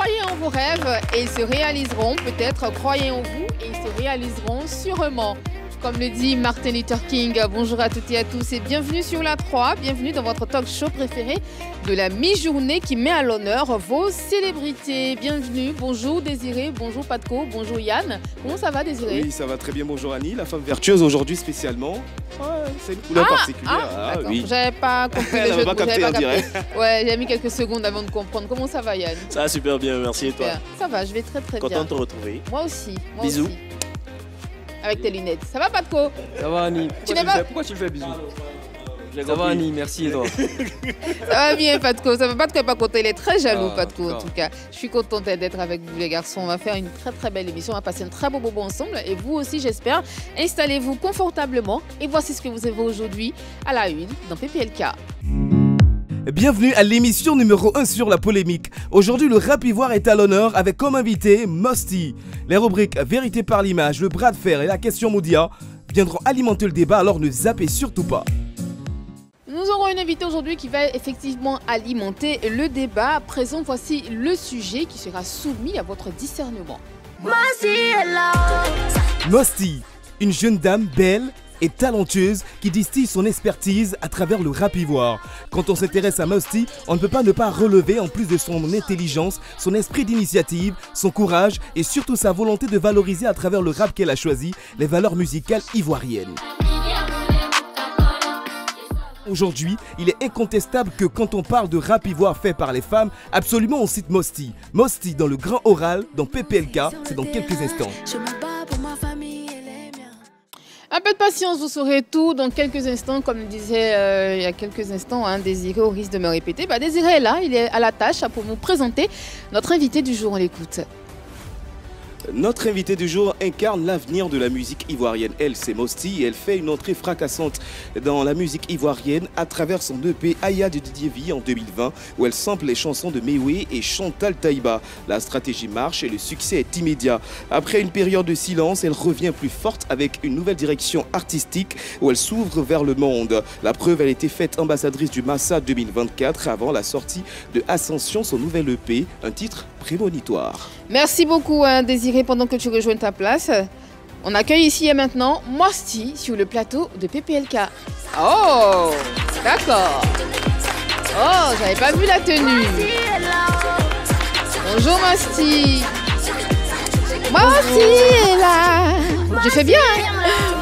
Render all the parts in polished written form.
Croyez en vos rêves et ils se réaliseront. Peut-être croyez en vous et ils se réaliseront sûrement. Comme le dit Martin Luther King, bonjour à toutes et à tous et bienvenue sur la 3, bienvenue dans votre talk show préféré de la mi-journée qui met à l'honneur vos célébrités. Bienvenue, bonjour Désiré, bonjour Patko, bonjour Yann. Comment ça va Désiré? Oui, ça va très bien, bonjour Annie, la femme vertueuse aujourd'hui spécialement. C'est une couleur particulière. Oui. J'avais pas compris le jeu de mots, Ouais, j'ai mis quelques secondes avant de comprendre. Comment ça va Yann? Ça va super bien, merci super. Et toi? Ça va, je vais très bien. Content de te retrouver. Moi aussi. Bisous. Aussi. Avec tes lunettes. Ça va Patko? Ça va Annie. Pourquoi tu le fais bisous? Ça va Annie, merci et toi? Ça va bien Patko, ça va pas pas content, il est très jaloux Patko en tout cas. Je suis contente d'être avec vous les garçons, on va faire une très belle émission, on va passer un très beau moment ensemble et vous aussi j'espère. Installez-vous confortablement et voici ce que vous avez aujourd'hui à la une dans PPLK. Bienvenue à l'émission numéro 1 sur la polémique. Aujourd'hui, le rap ivoire est à l'honneur avec comme invité Mosty. Les rubriques Vérité par l'image, le bras de fer et la question Moudia viendront alimenter le débat, alors ne zappez surtout pas. Nous aurons une invitée aujourd'hui qui va effectivement alimenter le débat. À présent, voici le sujet qui sera soumis à votre discernement. Mosty, une jeune dame belle et talentueuse qui distille son expertise à travers le rap ivoire. Quand on s'intéresse à Mosty, on ne peut pas ne pas relever, en plus de son intelligence, son esprit d'initiative, son courage et surtout sa volonté de valoriser à travers le rap qu'elle a choisi les valeurs musicales ivoiriennes. Aujourd'hui, il est incontestable que quand on parle de rap ivoire fait par les femmes, absolument on cite Mosty. Mosty dans le grand oral, dans PPLK, c'est dans quelques instants. Un peu de patience, vous saurez tout dans quelques instants, comme le disait il y a quelques instants, Désiré, au risque de me répéter. Désiré est là, il est à la tâche pour nous présenter notre invité du jour, on l'écoute. Notre invitée du jour incarne l'avenir de la musique ivoirienne. Elle, c'est Mosty et elle fait une entrée fracassante dans la musique ivoirienne à travers son EP Aya de Didier V en 2020 où elle sample les chansons de Mewé et Chantal Taïba. La stratégie marche et le succès est immédiat. Après une période de silence, elle revient plus forte avec une nouvelle direction artistique où elle s'ouvre vers le monde. La preuve, elle était faite ambassadrice du Massa 2024 avant la sortie de Ascension, son nouvel EP, un titre prémonitoire. Merci beaucoup Désiré, pendant que tu rejoins ta place. On accueille ici et maintenant Mosty sur le plateau de PPLK. Oh, d'accord. Oh, j'avais pas vu la tenue. Bonjour Mosty. Mosty est là. Je fais bien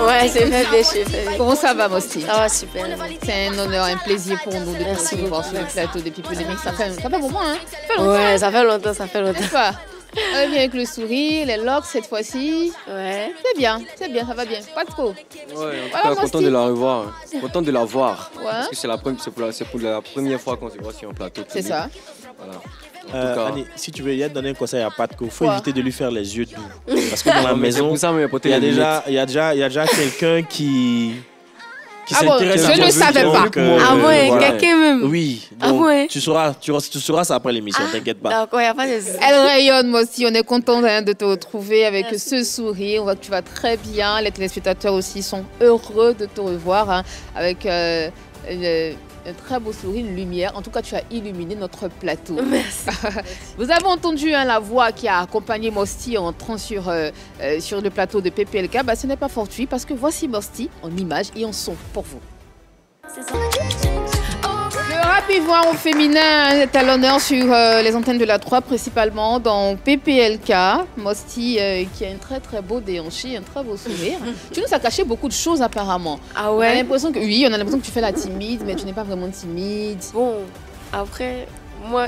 Ouais, c'est fait bien, je fais bien. Comment ça va Mosty? Ça va super. C'est un honneur, un plaisir pour nous de te recevoir sur le plateau depuis Polémique. Ça fait un moment, hein? Ouais, ça fait longtemps, ça fait longtemps. Elle vient avec le sourire, les locks cette fois-ci. Ouais. C'est bien, ça va bien. Pas trop. Ouais, en tout cas, content de la revoir, content de la voir. Ouais. Parce que c'est pour la première fois qu'on se voit sur un plateau. C'est ça. Voilà. Annie, si tu veux donner un conseil à Patko, il faut éviter de lui faire les yeux doux. Parce que dans la maison, il y a déjà quelqu'un qui s'intéresse à je ne savais pas. Ah ouais, quelqu'un même. Oui, Ah donc ouais. tu sauras ça après l'émission, t'inquiète pas. D'accord, il n'y a pas de... Elle rayonne, moi aussi. On est content de te retrouver avec ce sourire. On voit que tu vas très bien. Les téléspectateurs aussi sont heureux de te revoir avec un très beau sourire, une lumière. En tout cas, tu as illuminé notre plateau. Merci. Vous avez entendu la voix qui a accompagné Mosty en entrant sur le plateau de PPLK. Ce n'est pas fortuit parce que voici Mosty en image et en son pour vous. Le rap ivoire au féminin est à l'honneur sur les antennes de la 3, principalement dans PPLK. Mosty qui a un très beau déhanché, un très beau sourire. Tu nous as caché beaucoup de choses apparemment. Ah On a ouais? l'impression que tu fais la timide, mais tu n'es pas vraiment timide. Bon, après, moi,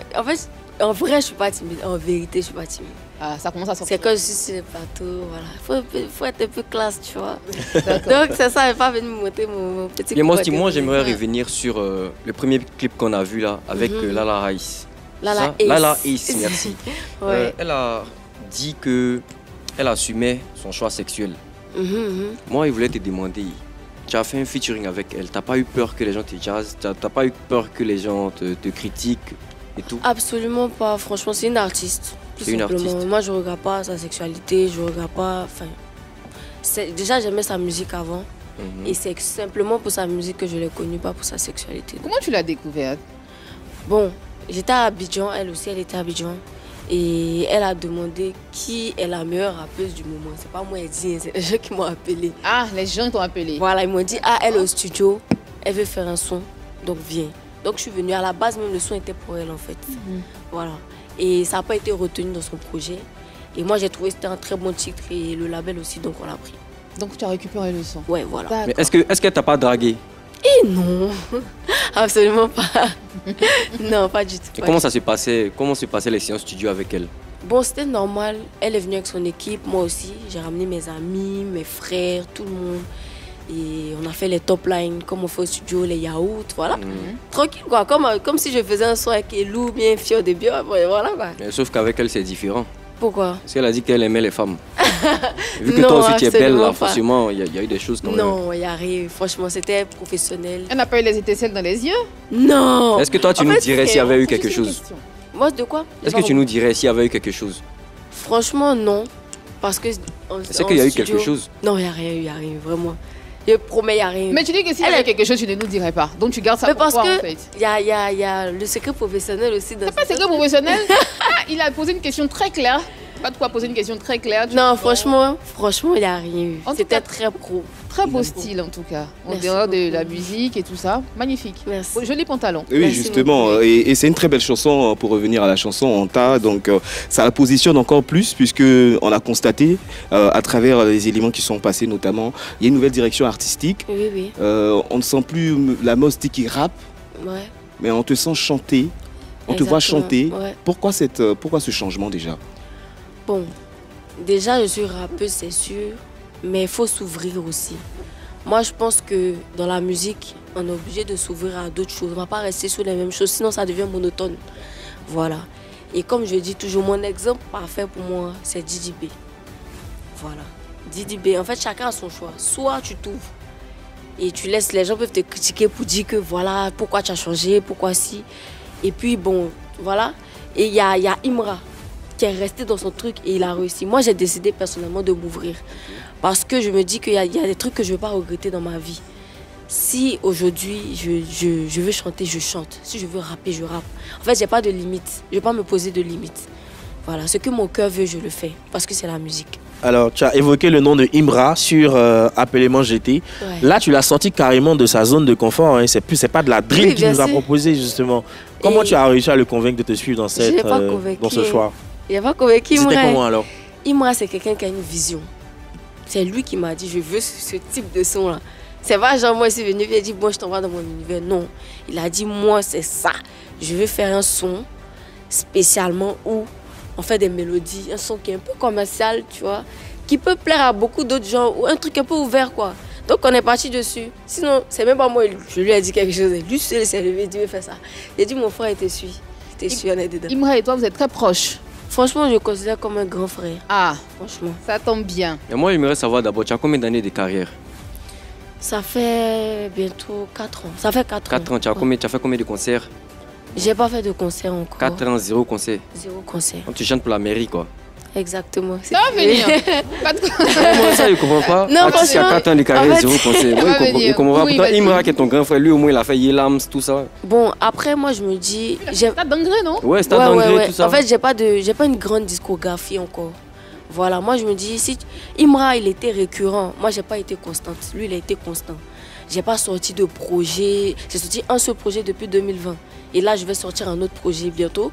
en vrai, je suis pas timide. En vérité, je suis pas timide. Ah, ça commence à sortir. C'est que je suis sur le plateau, voilà. Faut être un peu classe, tu vois. Donc, c'est ça, elle n'est pas venue me montrer mon petit Et moi, j'aimerais revenir sur le premier clip qu'on a vu là, avec Lala Raïs. Lala Ace, merci. Ouais. Elle a dit qu'elle assumait son choix sexuel. Moi, je voulais te demander, tu as fait un featuring avec elle, t'as pas eu peur que les gens te jazzent, t'as pas eu peur que les gens te critiquent et tout? Absolument pas, franchement, c'est une artiste. C'est une artiste. Moi, je ne regarde pas sa sexualité, je regarde pas... Déjà, j'aimais sa musique avant. Et c'est simplement pour sa musique que je l'ai connue, pas pour sa sexualité. Comment tu l'as découverte? Bon, j'étais à Abidjan, elle aussi, elle était à Abidjan. Et elle a demandé qui est la meilleure rappeuse du moment. C'est pas moi, elle dit, c'est les gens qui m'ont appelé. Ah, les gens t'ont appelé. Voilà, ils m'ont dit, ah, elle est au studio, elle veut faire un son, donc viens. Donc je suis venue. À la base, même le son était pour elle en fait. Voilà. Et ça n'a pas été retenu dans son projet. Et moi, j'ai trouvé que c'était un très bon titre et le label aussi, donc on l'a pris. Donc tu as récupéré le son. Ouais, voilà. Mais est-ce qu'elle t'a pas dragué? Et non, absolument pas. Non, pas du tout. Et comment ça se passait? Comment se passaient les séances studio avec elle? Bon, c'était normal. Elle est venue avec son équipe, moi aussi. J'ai ramené mes amis, mes frères, tout le monde. Et on a fait les top lines, comme on fait au studio, les yaourts, voilà. Tranquille, quoi. Comme si je faisais un son avec Elou, bien fier de bien. Voilà, quoi. Sauf qu'avec elle, c'est différent. Pourquoi? Parce qu'elle a dit qu'elle aimait les femmes. Vu que toi aussi tu es belle, là, forcément, il y a eu des choses quand même. Non, il n'y a rien. Franchement, c'était professionnel. Elle n'a pas eu les étincelles dans les yeux? Non. Est-ce que toi, tu nous dirais s'il y avait eu quelque chose? Moi, de quoi? Est-ce que tu nous dirais s'il y avait eu quelque chose? Franchement, non. Parce que... Est-ce qu'il y a eu quelque chose? Non, il n'y a rien, vraiment. Je promets, il n'y a rien. Mais tu dis que s'il y avait quelque chose, tu ne nous dirais pas. Donc tu gardes ça pour toi, en fait. Il y a le secret professionnel aussi. C'est pas secret professionnel. Il a posé une question très claire. Pas de quoi poser une question très claire. Non, franchement, il n'y a rien eu. C'était très pro. Très beau style en tout cas. En dehors de la musique et tout ça. Magnifique. Merci. Joli pantalon. Oui, Merci justement. beaucoup. Et c'est une très belle chanson pour revenir à la chanson Anta. Donc ça la positionne encore plus puisqu'on a constaté à travers les éléments qui sont passés notamment, il y a une nouvelle direction artistique. Oui, oui. On ne sent plus la Mosty qui rappe, Ouais. mais on te sent chanter. On te voit chanter. Ouais. Pourquoi ce changement déjà? Bon, déjà je suis rappeuse, c'est sûr, mais il faut s'ouvrir aussi. Moi, je pense que dans la musique, on est obligé de s'ouvrir à d'autres choses. On ne va pas rester sur les mêmes choses, sinon ça devient monotone. Voilà. Et comme je dis toujours, mon exemple parfait pour moi, c'est Didi B. Voilà. Didi B, en fait, chacun a son choix. Soit tu t'ouvres et tu laisses, les gens peuvent te critiquer pour dire que voilà, pourquoi tu as changé, pourquoi si. Et puis bon, voilà. Et il y a Imra qui est resté dans son truc et il a réussi. Moi, j'ai décidé personnellement de m'ouvrir parce que je me dis qu'il y a des trucs que je ne vais pas regretter dans ma vie. Si aujourd'hui, je veux chanter, je chante. Si je veux rapper, je rappe. En fait, je n'ai pas de limite. Je ne vais pas me poser de limite. Voilà, ce que mon cœur veut, je le fais parce que c'est la musique. Alors, tu as évoqué le nom de Imra sur Appelez-moi GT. Ouais. Là, tu l'as sorti carrément de sa zone de confort. Hein. C'est pas de la drill qu'il nous a proposé, justement. Comment tu as réussi à le convaincre de te suivre dans, dans ce choix? Il n'y a pas convaincu Imra. C'était comment alors? Imra, c'est quelqu'un qui a une vision. C'est lui qui m'a dit, je veux ce type de son-là. C'est pas genre moi, je suis venu, il a dit, bon, je t'envoie dans mon univers. Non, il a dit, moi, c'est ça. Je veux faire un son spécialement où on fait des mélodies, un son qui est un peu commercial, tu vois, qui peut plaire à beaucoup d'autres gens, ou un truc un peu ouvert, quoi. Donc, on est parti dessus. Sinon, c'est même pas moi, je lui ai dit quelque chose. Lui seul s'est levé, il dit, fais ça. Il a dit, mon frère, il te suit. Il te suit, on est dedans. Imra et toi, vous êtes très proches. Franchement, je le considère comme un grand frère. Ah, franchement. Ça tombe bien. Et moi, j'aimerais savoir d'abord, tu as combien d'années de carrière? Ça fait bientôt 4 ans. Ça fait 4 ans. 4 ans, tu as fait combien de concerts? J'ai pas fait de concert encore. 4 ans, 0 concert. 0 concert. Donc tu chantes pour la mairie, quoi. Exactement. Ça va venir. Pas de... Comment ça, il comprend pas? Non, Artiste qui a 4 ans de carrière, en fait, 0 concert. Moi, il comprend pas. Oui, Pourtant, Imra, qui est ton grand frère, lui, au moins, il a fait Yelams, tout ça. Bon, après, moi, je me dis... Stade d'Angré, non? Ouais, Stade d'Angré, tout ça. En fait, j'ai pas une grande discographie encore. Voilà, moi, je me dis, si Imra, il était récurrent. Moi, j'ai pas été constante. Lui, il a été constant. J'ai pas sorti de projet. J'ai sorti un seul projet depuis 2020. Et là, je vais sortir un autre projet bientôt.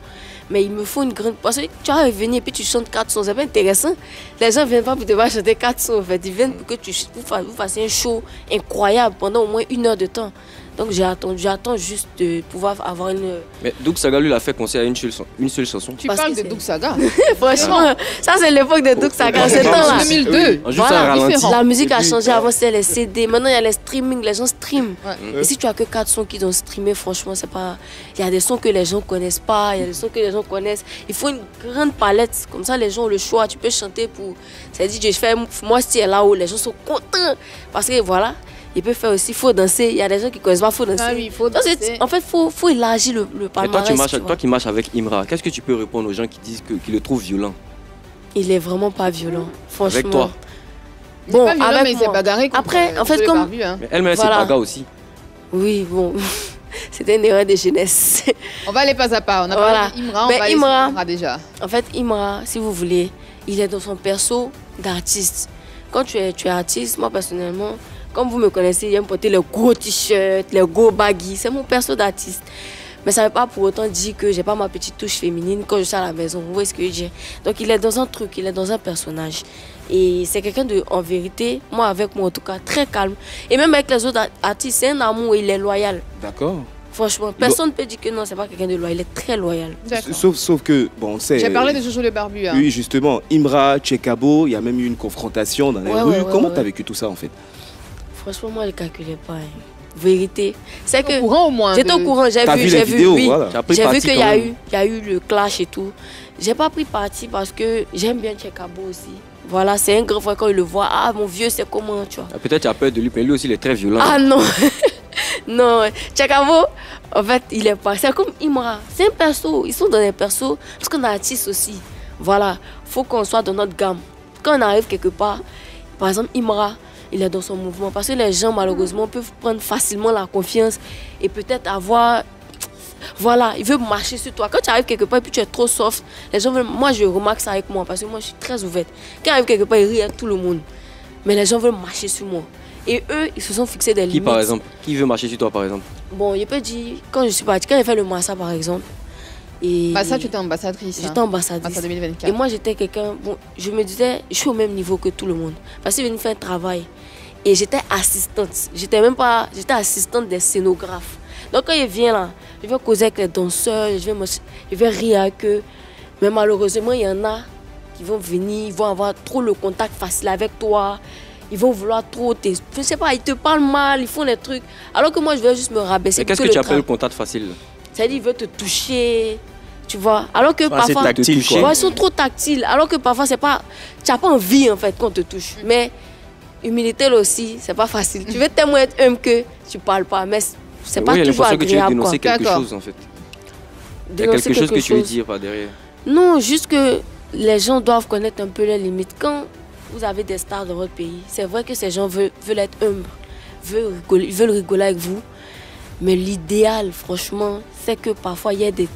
Mais il me faut une grande... Parce que tu vas revenir et puis tu chantes 4 sons. C'est pas intéressant. Les gens ne viennent pas pour te voir chanter 4 sons. En fait. Ils viennent pour que vous fassiez un show incroyable pendant au moins 1 heure de temps. Donc j'attends juste de pouvoir avoir une... Mais Doug Saga, lui, il a fait concert à une seule chanson. Tu parles de Doug Saga? Franchement, ça c'est l'époque de Doug Saga. C'est en 2002. Voilà, la musique a changé. Avant c'était les CD. Maintenant il y a les streaming. Les gens streament. Ouais. Et si tu as que 4 sons qui ont streamé, franchement, c'est pas... Il y a des sons que les gens connaissent pas. Il y a des sons que les gens connaissent. Il faut une grande palette. Comme ça, les gens ont le choix. Tu peux chanter pour... C'est-à-dire, je fais moi style là où les gens sont contents. Parce que voilà... Il peut faire aussi, il faut danser. Il y a des gens qui ne connaissent pas, il faut danser. Ah oui, il faut danser. Donc, en fait, il faut élargir le palmarès. Et toi qui marches avec Imra, qu'est-ce que tu peux répondre aux gens qui disent qu'ils le trouvent violent? Il est vraiment pas violent, franchement. Avec toi? Bon, pas violent, avec mais il s'est bagarré. Après, en fait, comme... Mais elle-même, c'est bagarre aussi. Oui, bon. C'était une erreur de jeunesse. On va aller pas à pas. On a parlé d'Imra, on va aller sur Imra déjà. En fait, Imra, si vous voulez, il est dans son perso d'artiste. Quand tu es artiste, moi personnellement, comme vous me connaissez, j'aime porter les gros t-shirts, les gros baggy. C'est mon perso d'artiste. Mais ça ne veut pas pour autant dire que j'ai pas ma petite touche féminine quand je suis à la maison. Vous voyez ce que je dis? Donc il est dans un truc, il est dans un personnage. Et c'est quelqu'un de, en vérité, moi avec moi en tout cas, très calme. Et même avec les autres artistes, c'est un amour, il est loyal. D'accord. Franchement, personne ne peut dire que non, c'est pas quelqu'un de loyal, il est très loyal. Sauf que, bon, on sait... J'ai parlé de Jojo le Barbu. Hein. Oui, justement, Imra, Tchekabo, il y a même eu une confrontation dans les rues. Comment tu as vécu tout ça en fait? Franchement, moi je ne calculais pas. Vérité. C'est que... Au courant au moins. J'étais au courant, j'ai vu, oui, voilà. J'ai vu qu'il y a eu le clash et tout. J'ai pas pris parti parce que j'aime bien Tchekabo aussi. Voilà, c'est un grand frère quand il le voit. Ah, mon vieux, c'est comment, tu vois. Peut-être tu as peur de lui, mais lui aussi, il est très violent. Ah non. Non, Tchekabo, en fait, il est pas. C'est comme Imra. C'est un perso. Ils sont dans des persos. Parce qu'on est artiste aussi. Voilà. Faut qu'on soit dans notre gamme. Quand on arrive quelque part, par exemple, Imra, il est dans son mouvement. Parce que les gens, malheureusement, peuvent prendre facilement la confiance et peut-être avoir... Voilà, il veut marcher sur toi. Quand tu arrives quelque part et puis tu es trop soft, les gens veulent... Moi, je remarque ça avec moi parce que moi, je suis très ouverte. Quand j'arrive quelque part, ils rient avec tout le monde. Mais les gens veulent marcher sur moi. Et eux, ils se sont fixés des limites. Qui, par exemple? Qui veut marcher sur toi, par exemple? Bon, je peux dire, quand je suis partie, quand j'ai fait le Massa, par exemple... Massa, tu étais ambassadrice. J'étais ambassadrice. Massa 2024. Et moi, j'étais quelqu'un... Bon, je me disais, je suis au même niveau que tout le monde. Parce que je venais faire un travail. Et j'étais assistante. J'étais même pas... J'étais assistante des scénographes. Donc quand ils viennent là, je vais causer avec les danseurs, je vais rire avec eux. Mais malheureusement, il y en a qui vont venir, ils vont avoir trop le contact facile avec toi. Ils vont vouloir trop je ne sais pas, ils te parlent mal, ils font des trucs. Alors que moi, je vais juste me rabaisser. Mais qu'est-ce que tu appelles le contact facile? C'est-à-dire, ils veulent te toucher, tu vois. Alors que parfois... C'est tactile, quoi. Ouais, ils sont trop tactiles. Alors que parfois, c'est pas... Tu n'as pas envie, en fait, qu'on te touche. Mais humilité, là aussi, c'est pas facile. Tu veux tellement être humble que tu parles pas. Mais c'est pas toujours agréable. Que tu veux dénoncer quelque chose, en fait. Il y a quelque chose que tu veux dire par derrière. Non, juste que les gens doivent connaître un peu les limites. Quand vous avez des stars dans votre pays, c'est vrai que ces gens veulent être humbles, veulent rigoler avec vous. Mais l'idéal, franchement, c'est que parfois, il y a de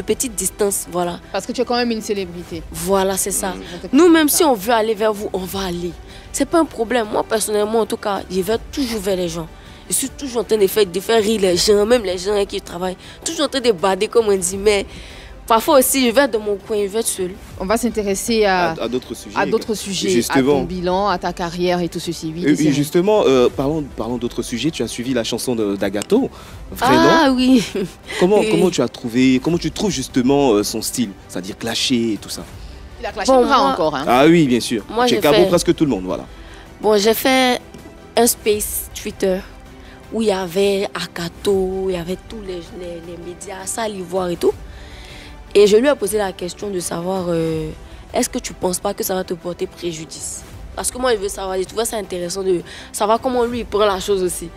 petites distances, voilà. Parce que tu es quand même une célébrité. Voilà, c'est ça. Nous, même si on veut aller vers vous, on va aller. C'est pas un problème. Moi, personnellement, en tout cas, je vais toujours vers les gens. Je suis toujours en train de faire rire les gens, même les gens avec qui je travaille. Toujours en train de bader, comme on dit. Mais parfois aussi, je vais dans mon coin, je vais être seule. On va s'intéresser à d'autres sujets. Justement. À ton bilan, à ta carrière et tout ceci. Oui, justement, parlons d'autres sujets. Tu as suivi la chanson d'Agato, Vrai Ah oui. Comment tu trouves justement son style, c'est-à-dire clasher et tout ça? Il a clashé encore. Hein. Ah oui, bien sûr. Moi, j'ai fait presque tout le monde, voilà. Bon, j'ai fait un space Twitter où il y avait Agato, il y avait tous les médias, Salle Ivoire et tout. Et je lui ai posé la question de savoir, est-ce que tu ne penses pas que ça va te porter préjudice? Parce que moi, je veux savoir, je trouvais ça intéressant de savoir comment lui il prend la chose aussi.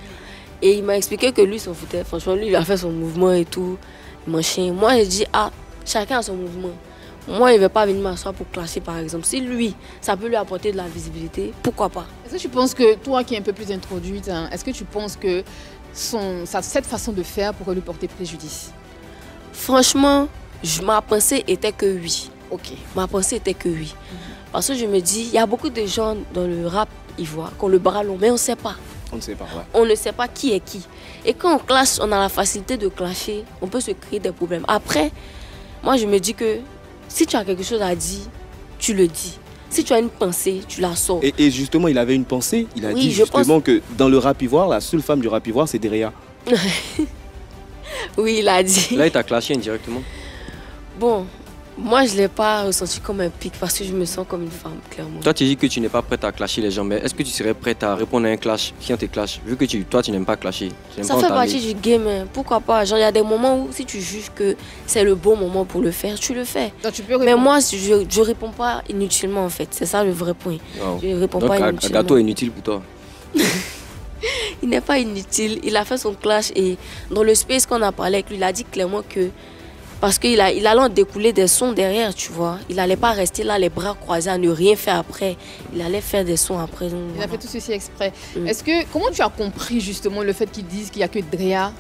Et il m'a expliqué que lui s'en foutait. Franchement, lui, il a fait son mouvement et tout, machin. Moi, j'ai dit, chacun a son mouvement. Moi, il ne va pas venir m'asseoir pour clasher, par exemple. Si lui, ça peut lui apporter de la visibilité, pourquoi pas? Est-ce que tu penses que, toi qui es un peu plus introduite, hein, est-ce que tu penses que cette façon de faire pourrait lui porter préjudice? Franchement, ma pensée était que oui. Ok. Ma pensée était que oui. Parce que je me dis, il y a beaucoup de gens dans le rap ivoire qui ont le bras long, mais on ne sait pas. On ne sait pas, ouais. On ne sait pas qui est qui. Et quand on clash, on a la facilité de clasher, on peut se créer des problèmes. Après, moi je me dis que si tu as quelque chose à dire, tu le dis. Si tu as une pensée, tu la sors. Et justement, il avait une pensée. Il a dit justement que dans le rap ivoire, la seule femme du rap ivoire, c'est Derea. Oui, il a dit. Là, il t'a clashé indirectement. Bon, moi, je ne l'ai pas ressenti comme un pic parce que je me sens comme une femme, clairement. Toi, tu dis que tu n'es pas prête à clasher les gens, mais est-ce que tu serais prête à répondre à un clash si on te clash? Vu que toi, tu n'aimes pas clasher. Ça fait partie du game. Pourquoi pas? Genre, il y a des moments où si tu juges que c'est le bon moment pour le faire, tu le fais. Donc, tu peux répondre. Mais moi, je ne réponds pas inutilement, en fait. C'est ça le vrai point. Wow. Je ne réponds donc, pas inutilement. Agato est inutile pour toi? Il n'est pas inutile. Il a fait son clash et dans le space qu'on a parlé avec lui, il a dit clairement que parce qu'il allait en découler des sons derrière, tu vois. Il n'allait pas rester là, les bras croisés, à ne rien faire après. Il allait faire des sons après. Donc, il a fait tout ceci exprès. Comment tu as compris justement le fait qu'ils disent qu'il n'y a que Drea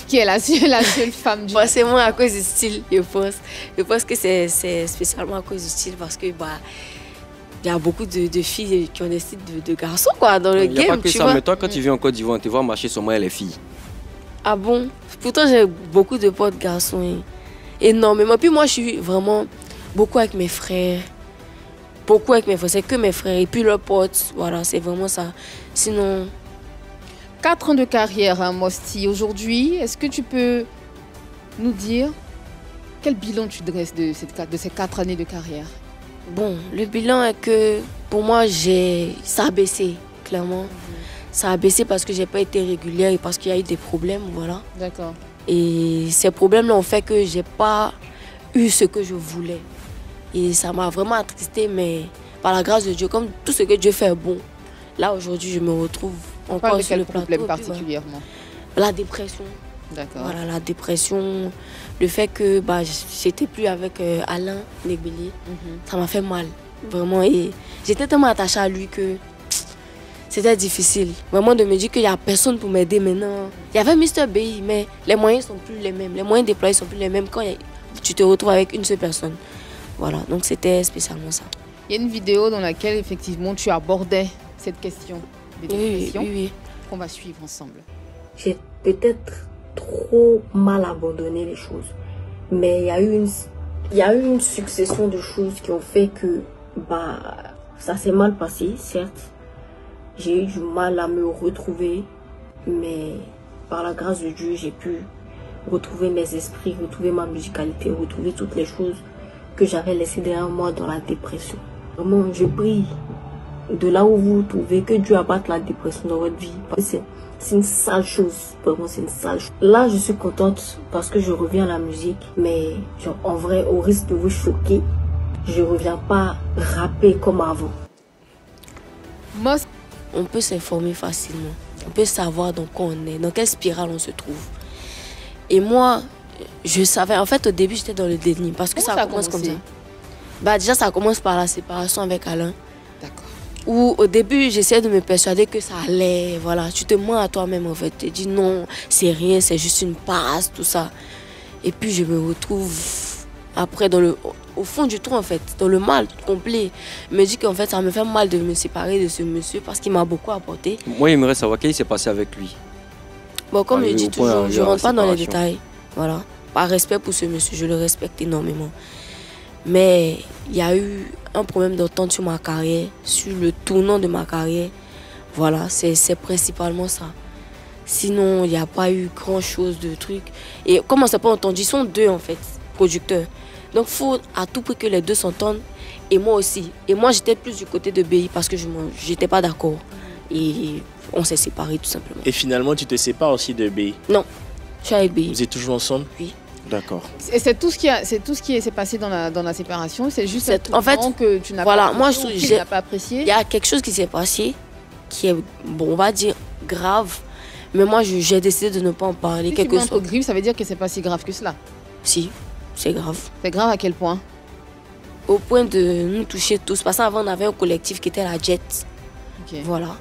Qui est la seule femme du... C'est moi à cause du style, je pense. Je pense que c'est spécialement à cause du style parce que il y a beaucoup de filles qui ont des styles de garçons quoi, dans le game. Il n'y a pas que ça, mais toi quand tu viens en Côte d'Ivoire, on te voit marcher sur moi les filles. Ah bon? Pourtant j'ai beaucoup de potes garçons, énormément. Puis moi je suis vraiment beaucoup avec mes frères. C'est que mes frères et puis leurs potes, voilà, c'est vraiment ça. Sinon... 4 ans de carrière, hein, Mosty. Aujourd'hui, est-ce que tu peux nous dire quel bilan tu dresses de ces 4 années de carrière? Bon, le bilan est que pour moi, ça a baissé, clairement. Ça a baissé parce que j'ai pas été régulière et parce qu'il y a eu des problèmes, voilà. D'accord. Et ces problèmes-là ont fait que j'ai pas eu ce que je voulais. Et ça m'a vraiment attristée, mais par la grâce de Dieu, comme tout ce que Dieu fait est bon, là aujourd'hui je me retrouve encore sur le plateau. Problème particulièrement? La dépression. D'accord. Voilà, la dépression, le fait que j'étais plus avec Alain Negbeli, ça m'a fait mal, vraiment. Et j'étais tellement attachée à lui que c'était difficile. Vraiment de me dire qu'il n'y a personne pour m'aider maintenant. Il y avait Mr. Bay, mais les moyens ne sont plus les mêmes. Les moyens déployés ne sont plus les mêmes quand tu te retrouves avec une seule personne. Voilà, donc c'était spécialement ça. Il y a une vidéo dans laquelle effectivement tu abordais cette question des dépressions qu'on va suivre ensemble. J'ai peut-être trop mal abandonné les choses, mais il y a eu une succession de choses qui ont fait que ça s'est mal passé, certes. J'ai eu du mal à me retrouver, mais par la grâce de Dieu, j'ai pu retrouver mes esprits, retrouver ma musicalité, retrouver toutes les choses que j'avais laissées derrière moi dans la dépression. Vraiment, je prie de là où vous vous trouvez, que Dieu abatte la dépression dans votre vie. C'est une sale chose, vraiment c'est une sale chose. Là, je suis contente parce que je reviens à la musique, mais en vrai, au risque de vous choquer, je reviens pas rapper comme avant. On peut s'informer facilement, on peut savoir dans quoi on est, dans quelle spirale on se trouve. Et moi, je savais, en fait au début j'étais dans le déni parce que ça commence comme ça. Déjà ça commence par la séparation avec Alain. D'accord. Où au début j'essayais de me persuader que ça allait, voilà, tu te mens à toi-même en fait, tu te dis non, c'est rien, c'est juste une passe, tout ça. Et puis je me retrouve après au fond du trou en fait, dans le mal complet. Je me dis qu'en fait ça me fait mal de me séparer de ce monsieur parce qu'il m'a beaucoup apporté. Moi j'aimerais savoir qu'est-ce qui s'est passé avec lui. Bon, comme je dis toujours, je ne rentre pas dans les détails, voilà. Par respect pour ce monsieur, je le respecte énormément. Mais il y a eu un problème d'entente sur ma carrière, sur le tournant de ma carrière. Voilà, c'est principalement ça. Sinon, il n'y a pas eu grand-chose de trucs. Et comme on ne s'est pas entendu, ils sont deux en fait, producteurs. Donc il faut à tout prix que les deux s'entendent. Et moi aussi. Et moi, j'étais plus du côté de BI parce que je n'étais pas d'accord. Et on s'est séparés tout simplement. Et finalement, tu te sépares aussi de BI? Non, je suis avec BI. Vous êtes toujours ensemble? Oui. D'accord. Et c'est tout ce qui s'est passé dans la séparation. C'est juste en fait que tu n'as voilà, pas, moi, pas apprécié. Il y a quelque chose qui s'est passé qui est, bon, on va dire grave. Mais moi, j'ai décidé de ne pas en parler. Si quelque chose grave, ça veut dire que c'est pas si grave que cela. Si, c'est grave. C'est grave à quel point? Au point de nous toucher tous. Parce qu'avant, on avait un collectif qui était la Jet. Okay. Voilà.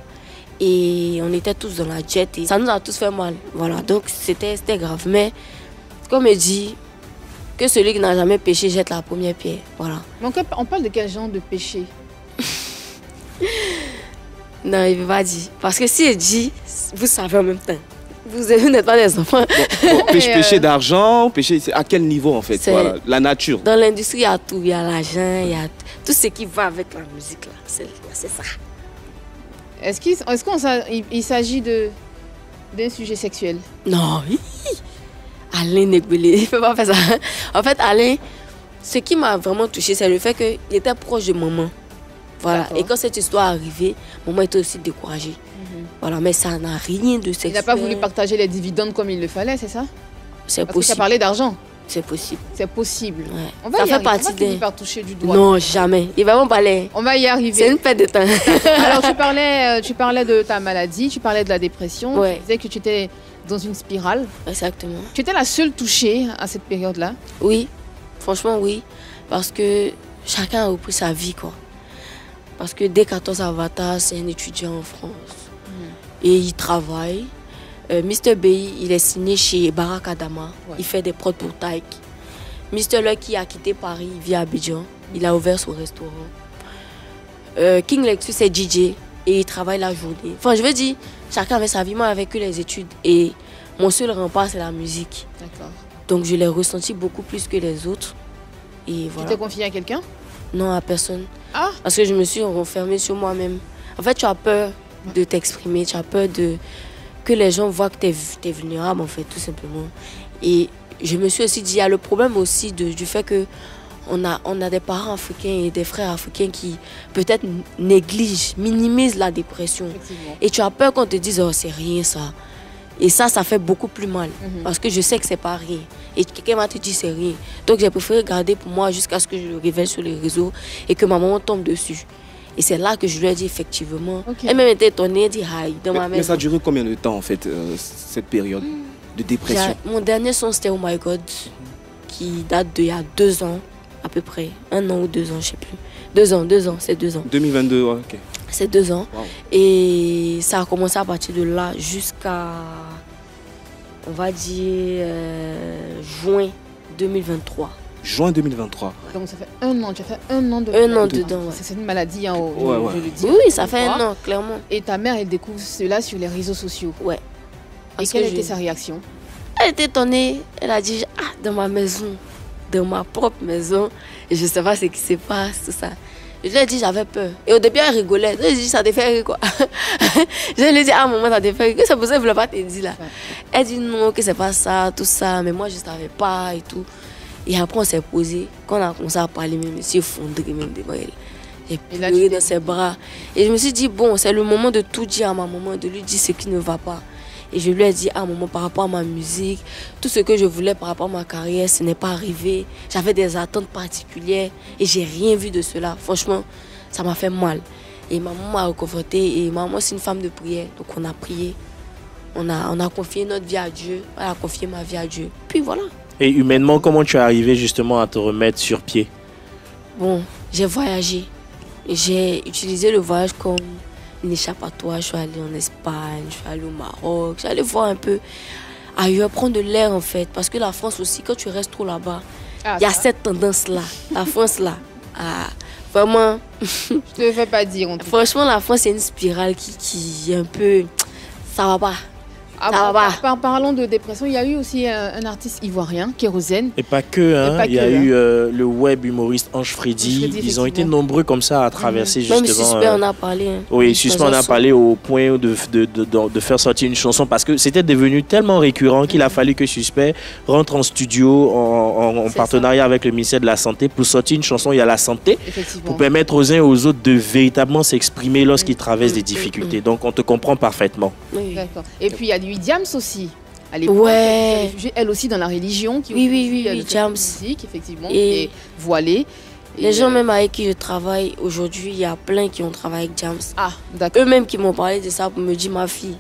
Et on était tous dans la Jet et ça nous a tous fait mal. Voilà, donc c'était grave. Mais comme je dis, que celui qui n'a jamais péché jette la première pierre. Voilà. Donc on parle de quel genre de péché? Non, il ne veut pas dire. Parce que si il dit, vous savez en même temps. Vous n'êtes pas des enfants. Péché d'argent, péché à quel niveau en fait? Voilà, la nature. Dans l'industrie, il y a tout. Il y a l'argent, il y a tout ce qui va avec la musique. Là. C'est ça. Est-ce qu'il s'agit d'un sujet sexuel? Non, Alain Negbeli, il ne peut pas faire ça. En fait, Alain, ce qui m'a vraiment touchée, c'est le fait qu'il était proche de maman. Voilà. Et quand cette histoire est arrivée, maman était aussi découragée. Voilà, mais ça n'a rien de sexuel. Il n'a pas voulu partager les dividendes comme il le fallait, c'est ça? C'est possible. Parce que tu as parlé d'argent. C'est possible. C'est possible. Ouais. On va ça y fait arriver. partie on va finir par toucher du doigt. Non, jamais. Il va m'en parler. On va y arriver. C'est une perte de temps. Alors, tu parlais de ta maladie, tu parlais de la dépression. Ouais. Tu disais que tu étais dans une spirale. Exactement. Tu étais la seule touchée à cette période-là? Oui, franchement, oui. Parce que chacun a repris sa vie, quoi. Parce que dès 14 Avatar, c'est un étudiant en France. Et il travaille. Mr. Bey, il est signé chez Barack Adama. Ouais. Il fait des prods pour Taïk. Mr. Lucky a quitté Paris, il vit à Abidjan. Il a ouvert son restaurant. King Lexus est DJ et il travaille la journée. Enfin, je veux dire, chacun avait sa vie, moi avec les études. Et mon seul rempart, c'est la musique. D'accord. Donc, je l'ai ressenti beaucoup plus que les autres. Et voilà. Tu t'es confié à quelqu'un? Non, à personne. Ah. Parce que je me suis renfermée sur moi-même. En fait, tu as peur de t'exprimer, tu as peur que les gens voient que tu es vulnérable, en fait, tout simplement. Et je me suis aussi dit, il y a le problème aussi du fait que on a des parents africains et des frères africains qui peut-être négligent, minimisent la dépression. Et tu as peur qu'on te dise, oh, c'est rien ça. Et ça fait beaucoup plus mal. Parce que je sais que c'est pas rien. Et quelqu'un m'a dit, c'est rien. Donc j'ai préféré garder pour moi jusqu'à ce que je le révèle sur les réseaux et que ma maman tombe dessus. Et c'est là que je lui ai dit effectivement. Okay. Elle même était étonnée, elle dit, aïe, dans ma maison. Mais ça a duré combien de temps en fait, cette période de dépression? Mon dernier son c'était Oh My God, qui date d'il y a 2 ans à peu près. 1 an ou 2 ans, je sais plus. 2 ans, c'est 2 ans. 2022, ouais, ok. C'est 2 ans. Wow. Et ça a commencé à partir de là jusqu'à, on va dire, juin 2023. Juin 2023. Donc ça fait 1 an, tu as fait 1 an de... 1 an dedans, ouais. C'est une maladie, hein, je le dis. Oui, ça fait 1 an, clairement. Et ta mère, elle découvre cela sur les réseaux sociaux. Ouais. Et quelle était sa réaction? Elle était étonnée. Elle a dit, ah, dans ma maison, dans ma propre maison, et je ne sais pas ce qui se passe, tout ça. Je lui ai dit, j'avais peur. Et au début, elle rigolait. Je lui ai dit, ça te fait rire, quoi. Je lui ai dit, ah, maman, ça te fait rire. C'est pour ça que je ne voulais pas te dire, là. Ouais. Elle dit, non, que c'est pas ça, tout ça. Mais moi, je ne savais pas et tout. Et après, on s'est posé. Quand on a commencé à parler, je me suis effondrée même devant elle. J'ai pleuré dans ses bras. Et je me suis dit, bon, c'est le moment de tout dire à ma maman, de lui dire ce qui ne va pas. Et je lui ai dit, ah maman, par rapport à ma musique, tout ce que je voulais par rapport à ma carrière, ce n'est pas arrivé. J'avais des attentes particulières et j'ai rien vu de cela. Franchement, ça m'a fait mal. Et ma maman m'a reconfortée. Et ma maman, c'est une femme de prière. Donc on a prié. On a confié notre vie à Dieu. Elle a confié ma vie à Dieu. Puis voilà. Et humainement, comment tu es arrivé justement à te remettre sur pied? Bon, j'ai voyagé. J'ai utilisé le voyage comme une échappatoire. Je suis allée en Espagne, je suis allée au Maroc. Je suis allée voir un peu ailleurs, prendre de l'air en fait. Parce que la France aussi, quand tu restes trop là-bas, il y a cette tendance-là. La France là, vraiment... Je te le fais pas dire. Franchement, la France, c'est une spirale qui est un peu... Ça va pas. Parlons de dépression, il y a eu aussi un artiste ivoirien, Kérosène. Et pas que, hein. Il y a eu le web humoriste Ange Freddy. Ils ont été nombreux comme ça à traverser justement. Même Suspect en a parlé. Hein. Oui, Suspect en a parlé au point de faire sortir une chanson parce que c'était devenu tellement récurrent qu'il a fallu que Suspect rentre en studio en partenariat avec le ministère de la Santé pour sortir une chanson. Il y a la santé pour permettre aux uns et aux autres de véritablement s'exprimer lorsqu'ils traversent des difficultés. Donc on te comprend parfaitement. Oui. D'accord. Et puis il y a Diams aussi, à l'époque, elle aussi dans la religion, qui oui, Diams, musique, effectivement, et est voilée. Les gens même avec qui je travaille aujourd'hui, il y a plein qui ont travaillé avec Diams. Ah, d'accord. Eux-mêmes qui m'ont parlé de ça pour me dire, ma fille,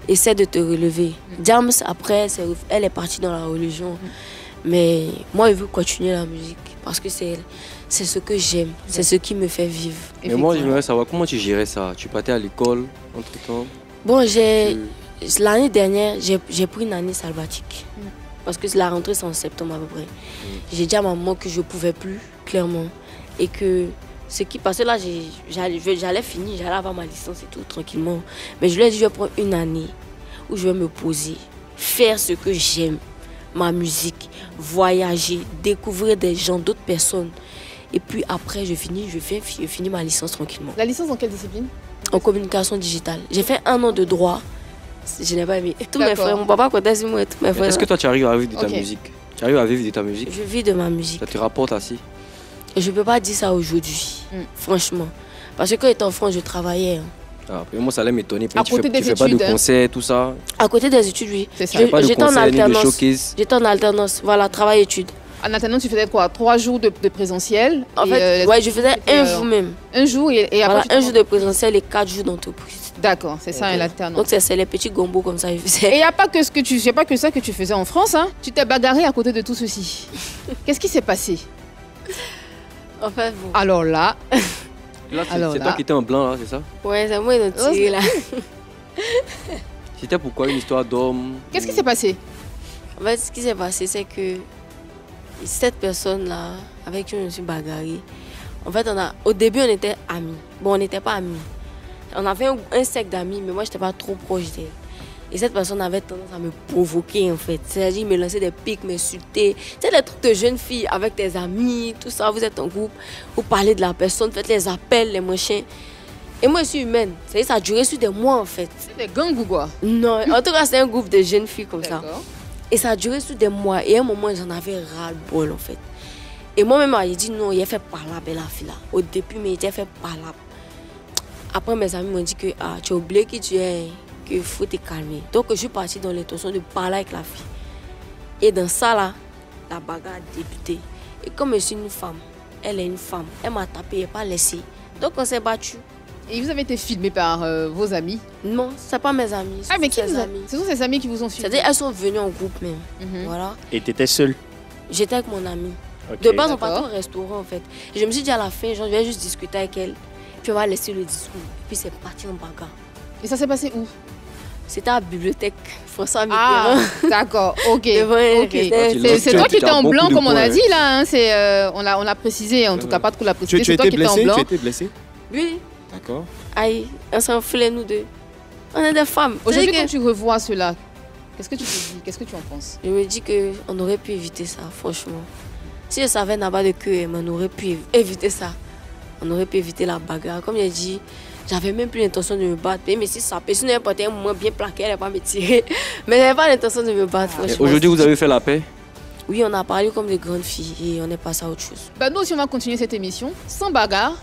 essaie de te relever. Diams, après, elle est partie dans la religion. Mais moi, je veux continuer la musique parce que c'est ce que j'aime, c'est ce qui me fait vivre. Mais moi, j'aimerais savoir comment tu gérais ça. Tu partais à l'école entre-temps? Bon, l'année dernière, j'ai pris une année salvatique. Parce que la rentrée, c'est en septembre à peu près. J'ai dit à maman que je ne pouvais plus, clairement. Et que ce qui passait là, j'allais finir, j'allais avoir ma licence et tout, tranquillement. Mais je lui ai dit, je vais prendre une année où je vais me poser, faire ce que j'aime, ma musique, voyager, découvrir des gens, d'autres personnes. Et puis après, je finis ma licence tranquillement. La licence dans quelle discipline? En communication digitale. J'ai fait 1 an de droit. Je n'ai pas aimé. Tous mes frères, mon papa comptait sur moi et tous mes frères. Est-ce que toi, tu arrives à vivre de ta musique? Tu arrives à vivre de ta musique? Je vis de ma musique. Ça te rapporte assez? Je ne peux pas dire ça aujourd'hui, franchement. Parce que quand j'étais enfant, je travaillais. Moi, ça allait m'étonner. Tu ne fais pas de concerts, tout ça? À côté des études, oui. J'étais en alternance. J'étais en alternance. Voilà, travail-études. En alternance, tu faisais quoi? 3 jours de présentiel? En fait, je faisais un jour même. Un jour et après voilà, un jour de présentiel et 4 jours d'entreprise. D'accord, c'est ça, l'alternance. Donc c'est les petits gombos comme ça. Et il n'y a pas que ça que tu faisais en France, hein? Tu t'es bagarré à côté de tout ceci. Qu'est-ce qui s'est passé? En fait, bon. Alors là... c'est toi qui étais en blanc, là, c'est ça? Ouais, c'est moi qui ai tiré là. C'était pourquoi une histoire d'homme? Qu'est-ce qui s'est passé? En fait, ce qui s'est passé, c'est que cette personne-là, avec qui je me suis bagarrée, en fait, au début, on était amis. Bon, on n'était pas amis. On avait un cercle d'amis, mais moi, je n'étais pas trop proche d'elle. Et cette personne avait tendance à me provoquer, en fait. C'est-à-dire, me lancer des pics, m'insulter. C'est des trucs de jeunes filles avec tes amis, tout ça. Vous êtes en groupe, vous parlez de la personne, faites les appels, les machins. Et moi, je suis humaine. Ça a duré sur des mois, en fait. C'est des gangs ou quoi? Non, en tout cas, c'est un groupe de jeunes filles comme ça. D'accord. Et ça a duré sur des mois. Et à un moment, j'en avais ras-le-bol, en fait. Et moi-même, j'ai dit non, il a fait parlable, la fille là. Au début, mais il a fait parlable. Après, mes amis m'ont dit que tu as oublié qui tu es, qu'il faut te calmer. Donc, je suis partie dans l'intention de parler avec la fille. Et dans ça, là, la bagarre a débuté. Et comme je suis une femme, elle est une femme, elle m'a tapé, elle n'a pas laissé. Donc, on s'est battu. Et vous avez été filmé par vos amis? Non, ce n'est pas mes amis. Ah, mais qui ses vous a... amis. Ce sont ces amis qui vous ont filmé? C'est-à-dire, elles sont venues en groupe même. Voilà. Et tu étais seule? J'étais avec mon amie. Ok. De base, on partait D'accord. au restaurant en fait. Et je me suis dit à la fin, genre, je vais juste discuter avec elle. Puis on va laisser le discours. Puis c'est parti en bagarre. Et ça s'est passé où? C'était à la bibliothèque François Ah, Mitterrand. d'accord, ok. Devant un Ok. restaurant. C'est toi qui étais en beaucoup blanc, de comme on a points, dit là. Hein, on l'a précisé, en tout cas pas trop la précisé. Tu C'est toi étais qui étais en blessé? blanc. Tu étais blessé? Oui, D'accord. aïe, on s'enflait nous deux. On est des femmes. Aujourd'hui, C'est-à-dire quand tu revois cela, qu'est-ce que tu te dis? Qu'est-ce que tu en penses? Je me dis qu'on aurait pu éviter ça, franchement. Si je savais n'a pas de queue, on aurait pu éviter ça. On aurait pu éviter la bagarre. Comme j'ai dit, j'avais même plus l'intention de me battre. Mais si ça peut, si n'importe un moment bien plaqué, elle n'allait pas me tirer. Mais j'avais pas l'intention de me battre, Et franchement. aujourd'hui, vous avez fait la paix? Oui, on a parlé comme des grandes filles et on est passé à autre chose. Bah, nous aussi, on va continuer cette émission sans bagarre,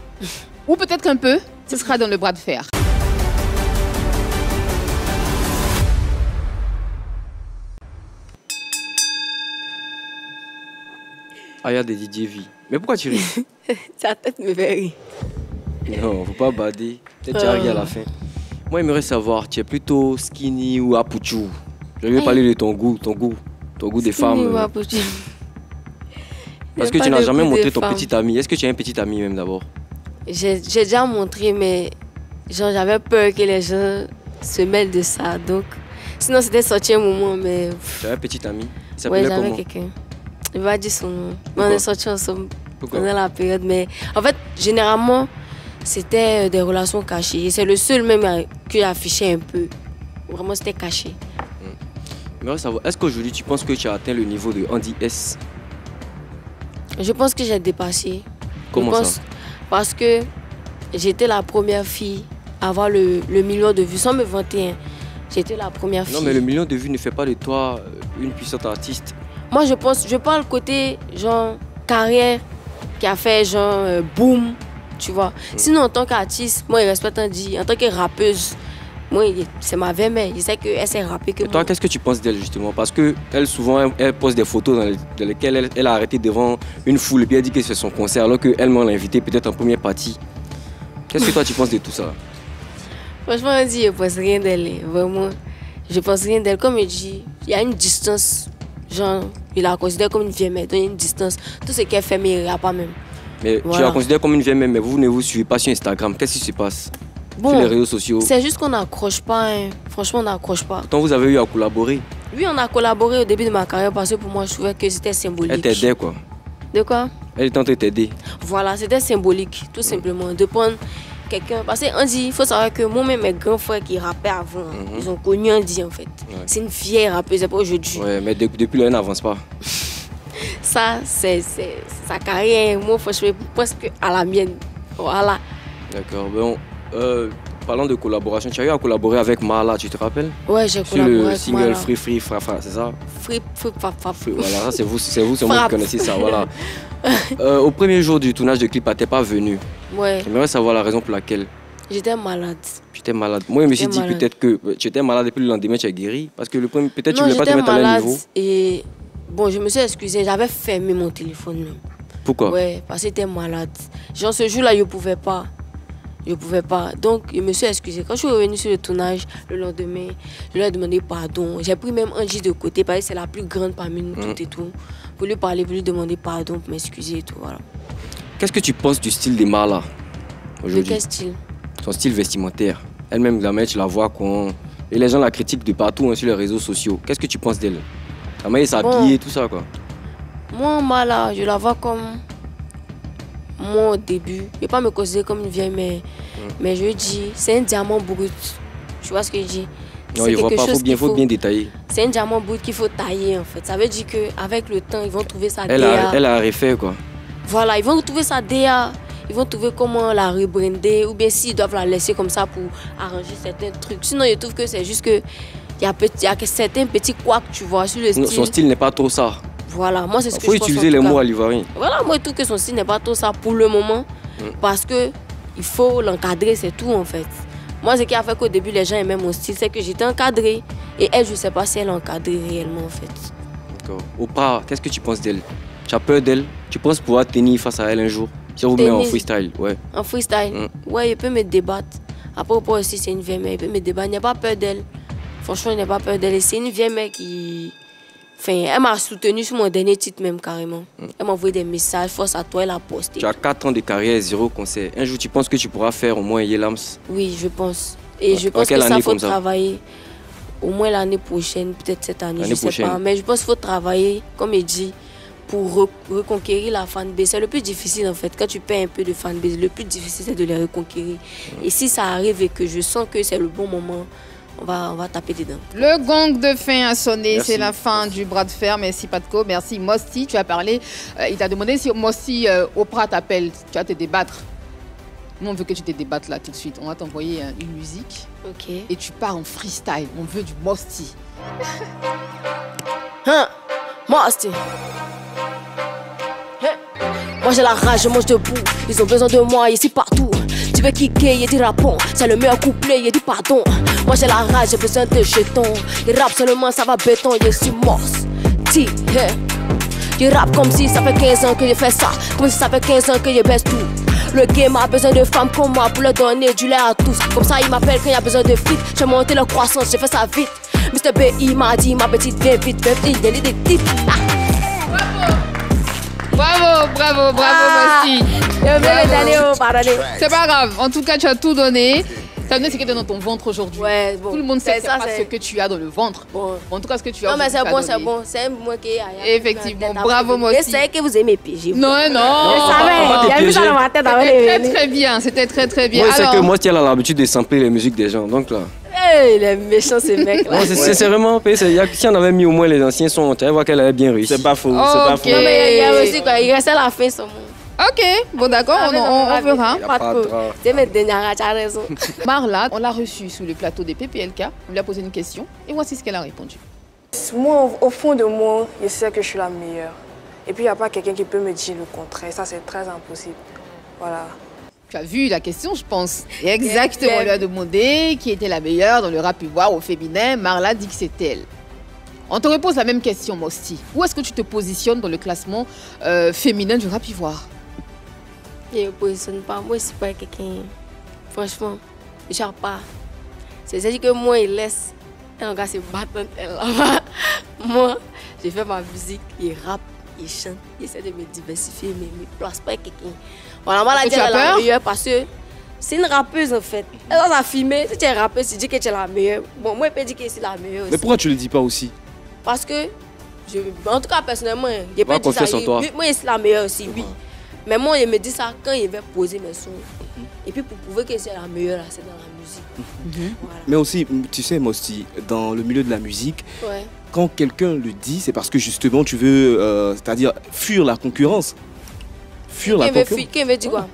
ou peut-être qu'un peu, ce sera dans le bras de fer. Aya de DJ V. Mais pourquoi tu ris? Sa tête me fait rire. Non, faut pas bader. Peut-être tu as ri à la fin. Moi, j'aimerais savoir, tu es plutôt skinny ou apuchou? Je vais parler de ton goût des femmes. Parce que tu n'as jamais montré ton petit ami. Est-ce que tu as un petit ami même d'abord? J'ai déjà montré, mais genre, j'avais peur que les gens se mêlent de ça. Donc, sinon, c'était sorti un moment, mais. Tu as un petit ami? Il Ouais, s'appelait j'avais comment? quelqu'un. Il va dire son nom. Mais on Pourquoi? est sortis ensemble Pourquoi? pendant la période. Mais en fait, généralement, c'était des relations cachées. Et c'est le seul même qui affichait un peu. Vraiment, c'était caché. J'aimerais savoir, est-ce qu'aujourd'hui tu penses que tu as atteint le niveau de Andy S? Je pense que j'ai dépassé. Comment Je pense ça? Parce que j'étais la première fille à avoir le million de vues. Sans me vanter, hein. J'étais la première fille. Non, mais le million de vues ne fait pas de toi une puissante artiste. Moi, je parle côté, genre, carrière qui a fait, genre, boom, tu vois. Sinon, en tant qu'artiste, moi, il respecte Andy. En tant que rappeuse, moi, c'est ma mère. Je sais qu'elle s'est rappée que Et toi, moi. qu'est-ce que tu penses d'elle justement? Parce que elle souvent, elle poste des photos dans lesquelles elle a arrêté devant une foule et puis elle dit que c'est son concert alors qu'elle-même l'a invité peut-être en première partie. Qu'est-ce que toi, tu penses de tout ça? Franchement, Andy, je ne pense rien d'elle. Vraiment, je ne pense rien d'elle. Comme je dis, il y a une distance. Genre, il la considère comme une vieille mère. Donc, il y a une distance. Tout ce qu'elle fait, mais il ne regarde pas même. Mais tu Voilà. la considères comme une vieille mère, mais vous ne vous suivez pas sur Instagram. Qu'est-ce qui se passe sur les réseaux sociaux? C'est juste qu'on n'accroche pas. Hein. Franchement, on n'accroche pas. Pourtant, vous avez eu à collaborer. Oui, on a collaboré au début de ma carrière parce que pour moi, je trouvais que c'était symbolique. Elle t'aidait quoi. De quoi? Elle était en train de t'aider. Voilà, c'était symbolique, tout simplement. De prendre quelqu'un. Parce qu'on dit, il faut savoir que moi-même, mes grands frères qui rappaient avant, ils ont connu Andy en fait. Ouais. C'est une vieille rappeuse, c'est pas aujourd'hui. Ouais, mais depuis là, elle n'avance pas. Ça, c'est sa carrière. Moi, franchement, presque à la mienne. Voilà. D'accord. Bon, parlant de collaboration, tu as eu à collaborer avec Mala, tu te rappelles? Ouais, j'ai Sur collaboré le avec single Mala. Free Free Fra Fra, c'est ça? Free, fa. Voilà, ça, c'est vous seulement qui Frappe. connaissez ça. Voilà. Au premier jour du tournage de clip, t'es pas venu. Ouais, J'aimerais savoir la raison pour laquelle j'étais malade. tu étais malade. Moi, je me suis J'étais dit malade. peut-être que tu étais malade et puis le lendemain, tu as guéri. Parce que le premier, peut-être tu Non, voulais pas te j'étais mettre à leur malade niveau. et bon, je me suis excusée. J'avais fermé mon téléphone même. Pourquoi? Ouais, parce que j'étais malade. Genre, ce jour-là, je ne pouvais pas. Je pouvais pas. Donc, je me suis excusée. Quand je suis revenue sur le tournage, le lendemain, je lui ai demandé pardon. J'ai pris même Angie de côté parce que c'est la plus grande parmi nous toutes et tout. Pour lui parler, pour lui demander pardon, pour m'excuser et tout. Voilà. Qu'est-ce que tu penses du style des Mala De aujourd'hui? quel style? Son style vestimentaire. Elle-même, la mère, tu la vois quand Et les gens la critiquent de partout hein, sur les réseaux sociaux. Qu'est-ce que tu penses d'elle? La manière de s'habiller, tout ça quoi. Moi, Marla, je la vois comme moi au début. Je ne vais pas me considérer comme une vieille, mais je dis, c'est un diamant brut. Tu vois ce que je dis? Non, il ne voit pas, il faut bien détailler. C'est un diamant brut qu'il faut tailler en fait. Ça veut dire qu'avec le temps, ils vont trouver sa DA. Elle a refait quoi. Voilà, ils vont trouver sa DA. Ils vont trouver comment la rebrander ou bien s'ils doivent la laisser comme ça pour arranger certains trucs. Sinon, je trouve que c'est juste que il y a certains petits couacs, tu vois, sur le style. Son style n'est pas trop ça. Voilà, moi c'est ce que je pense. Il faut utiliser les mots à l'ivoirien. Voilà, moi je trouve que son style n'est pas trop ça pour le moment. Parce que il faut l'encadrer, c'est tout en fait. Moi, ce qui a fait qu'au début, les gens aimaient mon style, c'est que j'étais encadrée. Et elle, je ne sais pas si elle est encadrée réellement, en fait. D'accord. Oprah, qu'est-ce que tu penses d'elle? Tu as peur d'elle? Tu penses pouvoir tenir face à elle un jour? Si on vous met en freestyle, ouais. En freestyle? Ouais, il peut me débattre. Après, Oprah aussi, c'est une vieille mère, il peut me débattre. Il n'y a pas peur d'elle. Franchement, il n'y a pas peur d'elle. C'est une vieille mère qui... Enfin, elle m'a soutenu sur mon dernier titre même, carrément. Elle m'a envoyé des messages, force à toi, elle a posté. Tu as 4 ans de carrière, 0 concert. Un jour, tu penses que tu pourras faire au moins Yelams? Oui, je pense. Et je pense que ça, il faut travailler. Au moins l'année prochaine, peut-être cette année, je ne sais pas. Mais je pense qu'il faut travailler, comme il dit, pour reconquérir la fanbase. C'est le plus difficile, en fait. Quand tu perds un peu de fanbase, le plus difficile, c'est de les reconquérir. Et si ça arrive et que je sens que c'est le bon moment, on va taper dedans. Le gong de fin a sonné, c'est la fin du bras de fer. Merci Patko, merci Mosti. Tu as parlé, il t'a demandé si Mosti, Oprah t'appelle, tu vas te débattre. Nous on veut que tu te débattes là tout de suite. On va t'envoyer une musique. Ok. Et tu pars en freestyle. On veut du Mosti. Hein? Mosti. Moi j'ai la rage, je mange debout. Ils ont besoin de moi ici partout. Tu veux kicker, il dit rappons. C'est le meilleur couplet, il dit pardon. Moi j'ai la rage, j'ai besoin de jetons. Il rappe seulement, ça va béton, je suis morse. Ti, je rappe comme si ça fait 15 ans que je fais ça. Comme si ça fait 15 ans que je baisse tout. Le game a besoin de femmes comme moi pour leur donner du lait à tous. Comme ça il m'appelle quand il y a besoin de fit. J'ai monté leur croissance, j'ai fait ça vite. Mr. B, il m'a dit ma petite viens vite. Même il y a des titres. Bravo, bravo, Mosti. C'est pas grave, en tout cas tu as tout donné. Tu as donné ce qui était dans ton ventre aujourd'hui. Ouais, bon. Tout le monde sait que c'est pas ce que tu as dans le ventre. Bon. En tout cas ce que tu as. Non mais c'est bon, c'est bon. C'est moi qui ai. Effectivement, bravo Mosti. Je sais que vous aimez piéger. Non. Je savais, il y a vu ça dans ma tête avant C'était très bien, c'était très bien. Moi, c'est que Mosti elle a l'habitude de sampler les musiques des gens, donc là. Hey, les méchants ces mecs là. C'est vraiment, si on avait mis au moins les anciens sons, tu vas voir qu'elle avait bien réussi. C'est pas faux, c'est pas faux. Non mais il y a aussi quoi, il restait la fin son mot. Ok, bon d'accord, on verra. Pas trop. C'est mes dernières, tu as raison. Marla, on l'a reçue sous le plateau des PPLK, on lui a posé une question et voici ce qu'elle a répondu. Moi, au fond de moi, je sais que je suis la meilleure. Et puis il n'y a pas quelqu'un qui peut me dire le contraire, ça c'est très impossible. Voilà. Tu as vu la question, je pense. Et exactement, on lui a demandé qui était la meilleure dans le rap ivoire au féminin. Marla dit que c'est elle. On te repose la même question, Mosti. Où est-ce que tu te positionnes dans le classement féminin du rap ivoire? Je ne me positionne pas. Moi, c'est pas quelqu'un. Franchement, je ne pas. C'est-à-dire que moi, il laisse un gars se battre. Moi, je fais ma musique, il rappe, il chante, il essaie de me diversifier, mais il ne me place pas quelqu'un. Voilà, moi, elle est la meilleure parce que c'est une rappeuse en fait. Elle a filmé, si tu es rappeuse, tu dis que tu es la meilleure. Bon, moi, je peux dire que c'est la meilleure aussi. Mais pourquoi tu le dis pas aussi? Parce que, en tout cas, personnellement, je peux dire ça. Moi, je suis la meilleure aussi, oui. Mais moi, il me dit ça quand il va poser mes sons. Et puis, pour prouver que c'est la meilleure, c'est dans la musique. Voilà. Mais aussi, tu sais, Mosti, dans le milieu de la musique, quand quelqu'un le dit, c'est parce que justement, tu veux, c'est-à-dire fuir la concurrence. Fuir la concurrence. Qui veut dire quoi?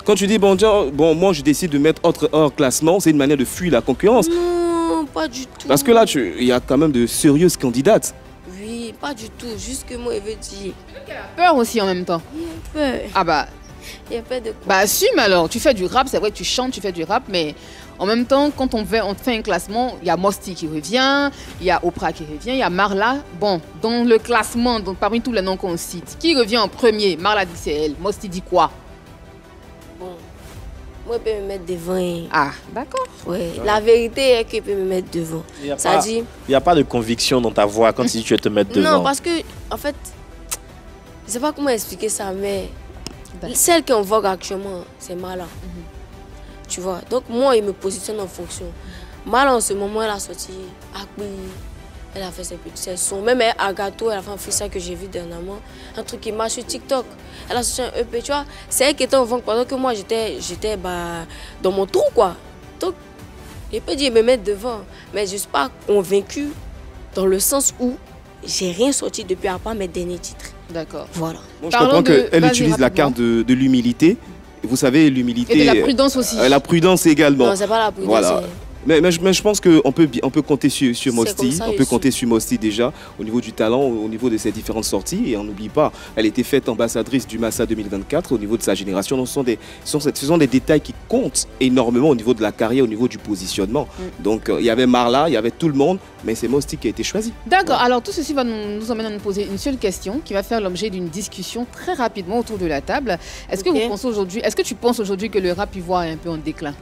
Quand tu dis, bon, moi, je décide de mettre hors classement, c'est une manière de fuir la concurrence. Non, pas du tout. Parce que là, il y a quand même de sérieuses candidates. Oui, pas du tout. Juste que moi, il veut dire. Il a peur aussi en même temps. Il a peur. Ah bah. Il a peur de quoi? Bah assume alors. Tu fais du rap, c'est vrai que tu chantes, tu fais du rap, mais en même temps, quand on fait un classement, il y a Mosti qui revient, il y a Oprah qui revient, il y a Marla. Bon, dans le classement, donc, parmi tous les noms qu'on cite, qui revient en premier? Marla dit c'est elle. Mosti dit quoi? Bon, moi, je peux me mettre devant. Ah, d'accord. Ouais. La vérité est qu'il peut me mettre devant. Ça dit. Il n'y a pas de conviction dans ta voix quand tu veux te mettre devant. Non, parce que, en fait, je ne sais pas comment expliquer ça, mais celle qui est en vogue actuellement, c'est Marla. Tu vois, donc moi, il me positionne en fonction. Mal en ce moment, elle a sorti Akbi. Elle a fait ses sons. Même à Gâteau, elle a fait un freestyle que j'ai vu dernièrement. Un truc qui marche sur TikTok. Elle a sorti un EP, tu vois. C'est elle qui était en vente pendant que moi, j'étais dans mon trou, quoi. Donc, je peux dire me mettre devant. Mais je ne suis pas convaincue dans le sens où j'ai rien sorti depuis à part mes derniers titres. D'accord. Voilà. Bon, je comprends qu'elle utilise la carte de l'humilité. Vous savez, l'humilité... Et de la prudence aussi. La prudence également. Non, c'est pas la prudence. Voilà. Mais je pense qu'on peut compter sur Mosty. On peut compter sur Mosty déjà au niveau du talent, au niveau de ses différentes sorties. Et on n'oublie pas, elle était faite ambassadrice du Massa 2024 au niveau de sa génération. Donc, ce sont des détails qui comptent énormément au niveau de la carrière, au niveau du positionnement. Donc il y avait Marla, il y avait tout le monde, mais c'est Mosty qui a été choisi. D'accord, alors tout ceci va nous amener à nous poser une seule question qui va faire l'objet d'une discussion très rapidement autour de la table. Est-ce que vous pensez aujourd'hui, est-ce que tu penses aujourd'hui que le rap ivoire est un peu en déclin?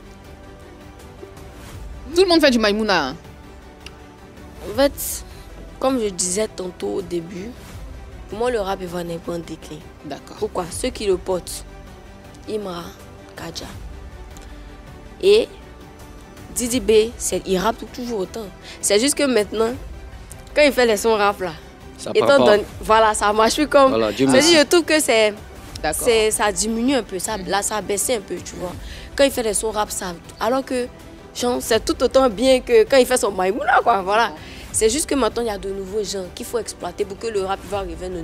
Tout le monde fait du Maïmouna. Hein. En fait, comme je disais tantôt au début, pour moi, le rap ivoirien n'est pas en déclin. D'accord. Pourquoi? Ceux qui le portent, Imra, Kadja. Et Didi B, il rappe toujours autant. C'est juste que maintenant, quand il fait les sons rap là, voilà, ça marche plus comme. Voilà, je trouve que ça diminue un peu, ça a baissé un peu, tu vois. Quand il fait les sons rap, ça. Alors que. C'est tout autant bien que quand il fait son Maïmouna, quoi, voilà. C'est juste que maintenant, il y a de nouveaux gens qu'il faut exploiter pour que le rap va revenir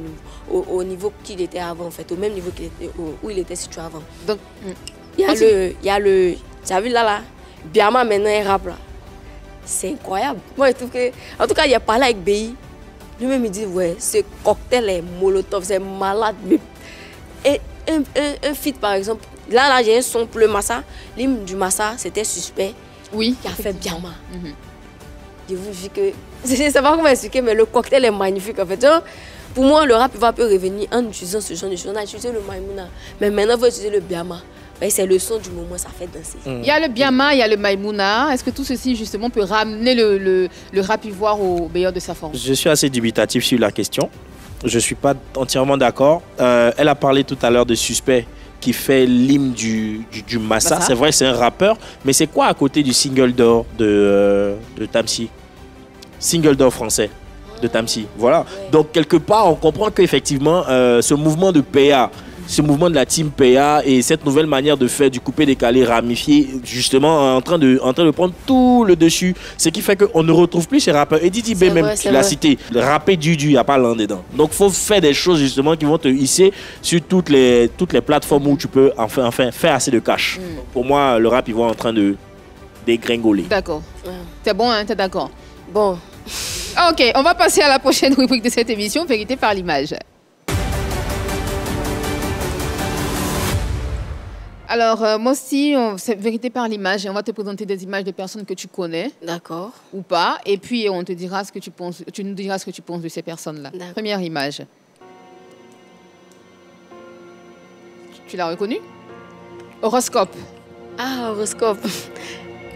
au niveau qu'il était avant, en fait, au même niveau où il était situé avant. Donc, il y a le... Tu as vu là, Biama maintenant, il rappe là. C'est incroyable. Moi, je trouve que... En tout cas, il a parlé avec BI. Lui-même, il dit, ouais, ce cocktail est molotov, c'est malade. Et un feat, par exemple, là, j'ai un son pour le Massa. L'hymne du Massa, c'était Suspect. Oui. Qui a fait Biama. Je vous dis que... Je ne sais pas comment expliquer, mais le cocktail est magnifique, en fait. Genre, pour moi, le rap peut revenir en utilisant ce genre de choses. On a utilisé le Maïmouna, mais maintenant, il faut utiliser le Biama. C'est le son du moment, ça fait danser. Il y a le Biama, il y a le Maïmouna. Est-ce que tout ceci, justement, peut ramener le rap ivoire au meilleur de sa forme? Je suis assez dubitatif sur la question. Je ne suis pas entièrement d'accord. Elle a parlé tout à l'heure de Suspect, qui fait l'hymne du Massa. C'est vrai, c'est un rappeur, mais c'est quoi à côté du single d'or de Tamsi? Single d'or français de Tamsi. Voilà. Donc, quelque part, on comprend qu'effectivement, ce mouvement de PA, ce mouvement de la team PA et cette nouvelle manière de faire du coupé-décalé ramifié, justement, en train de prendre tout le dessus. Ce qui fait qu'on ne retrouve plus ces rappeurs. Et Didi B, même, tu l'as cité, le rapper du, il n'y a pas l'un dedans. Donc, il faut faire des choses, justement, qui vont te hisser sur toutes les plateformes où tu peux enfin faire assez de cash. Pour moi, le rap, il va en train de dégringoler. D'accord. C'est bon, hein, t'es d'accord? Bon. Ok, on va passer à la prochaine rubrique de cette émission, Vérité par l'image. Alors, Mosty, c'est Vérité par l'image et on va te présenter des images de personnes que tu connais. D'accord. Ou pas. Et puis, on te dira ce que tu penses. Tu nous diras ce que tu penses de ces personnes-là. Première image. Tu l'as reconnu? Horoscope. Ah, horoscope.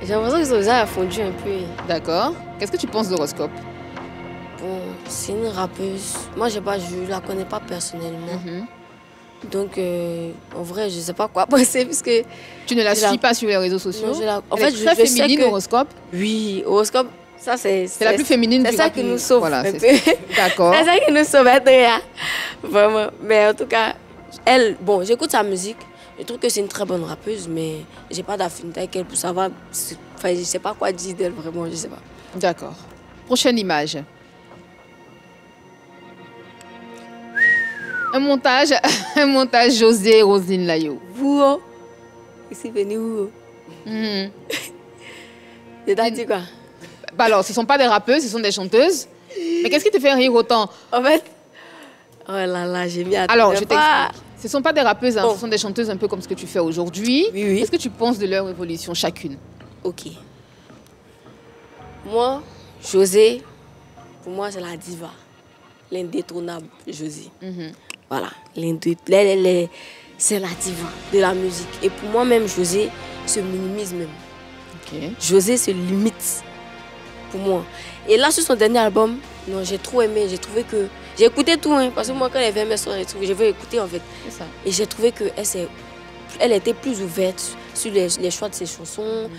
J'ai l'impression que ça déjà a fondu un peu. D'accord. Qu'est-ce que tu penses d'horoscope? Bon, c'est une rappeuse. Moi, je la connais pas personnellement. Donc, en vrai, je ne sais pas quoi penser puisque... Tu ne la suis pas sur les réseaux sociaux? En fait, très féminine, horoscope? Oui, horoscope, ça c'est... C'est la plus féminine. C'est ça qui nous sauve voilà, un peu. D'accord. C'est ça qui nous sauve, vraiment. Mais en tout cas, elle... Bon, j'écoute sa musique. Je trouve que c'est une très bonne rappeuse, mais je n'ai pas d'affinité avec elle pour savoir... Enfin, je ne sais pas quoi dire d'elle, vraiment, je ne sais pas. D'accord. Prochaine image. Un montage José et Roselyne Layo. Vous, ici venu où? C'est dit quoi? Bah alors, ce ne sont pas des rappeuses, ce sont des chanteuses. Mais qu'est-ce qui te fait rire autant? En fait, oh là là, j'ai mis à... Alors, je t'explique. Ce ne sont pas des rappeuses, hein, ce sont des chanteuses un peu comme ce que tu fais aujourd'hui. Oui. Qu'est-ce que tu penses de leur évolution, chacune? Ok. Moi, José, pour moi, c'est la diva. L'indétrônable José. Voilà, c'est la diva de la musique. Et pour moi-même, José se minimise même. José se limite pour moi. Et là, sur son dernier album, non, j'ai trop aimé. J'ai trouvé que... J'ai écouté tout, hein, parce que moi, quand elle avait mes sons, je veux écouter, en fait. Ça. Et j'ai trouvé qu'elle était plus ouverte sur les choix de ses chansons.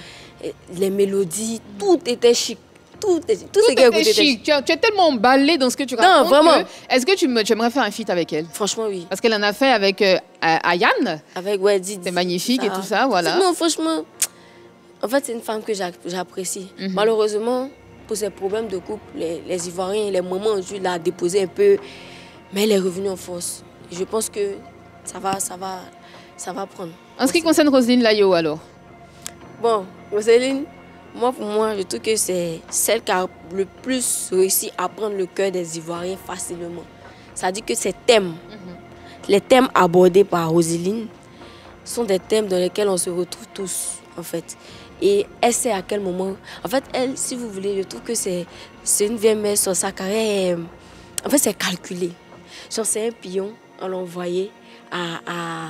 les mélodies, tout était chic. Tout ce était chic. Tu es tellement emballé dans ce que tu racontes. Non, vraiment. Est-ce que tu aimerais faire un feat avec elle? Franchement, oui. Parce qu'elle en a fait avec Ayane. Avec Didi. C'est magnifique et tout ça, voilà. Non, franchement, en fait, c'est une femme que j'apprécie. Malheureusement, pour ses problèmes de couple, les Ivoiriens, les moments où je l'ai déposé un peu, mais elle est revenue en force. Et je pense que ça va prendre. En ce qui concerne Roselyne Layo, alors? Bon, Roselyne, pour moi, je trouve que c'est celle qui a le plus réussi à prendre le cœur des Ivoiriens facilement. Ça dit que ces thèmes, les thèmes abordés par Roselyne, sont des thèmes dans lesquels on se retrouve tous, en fait. Et elle sait à quel moment... En fait, elle, si vous voulez, je trouve que c'est une vieille mère sur sa carrière. En fait, c'est calculé. Genre, c'est un pion, on l'a envoyé à...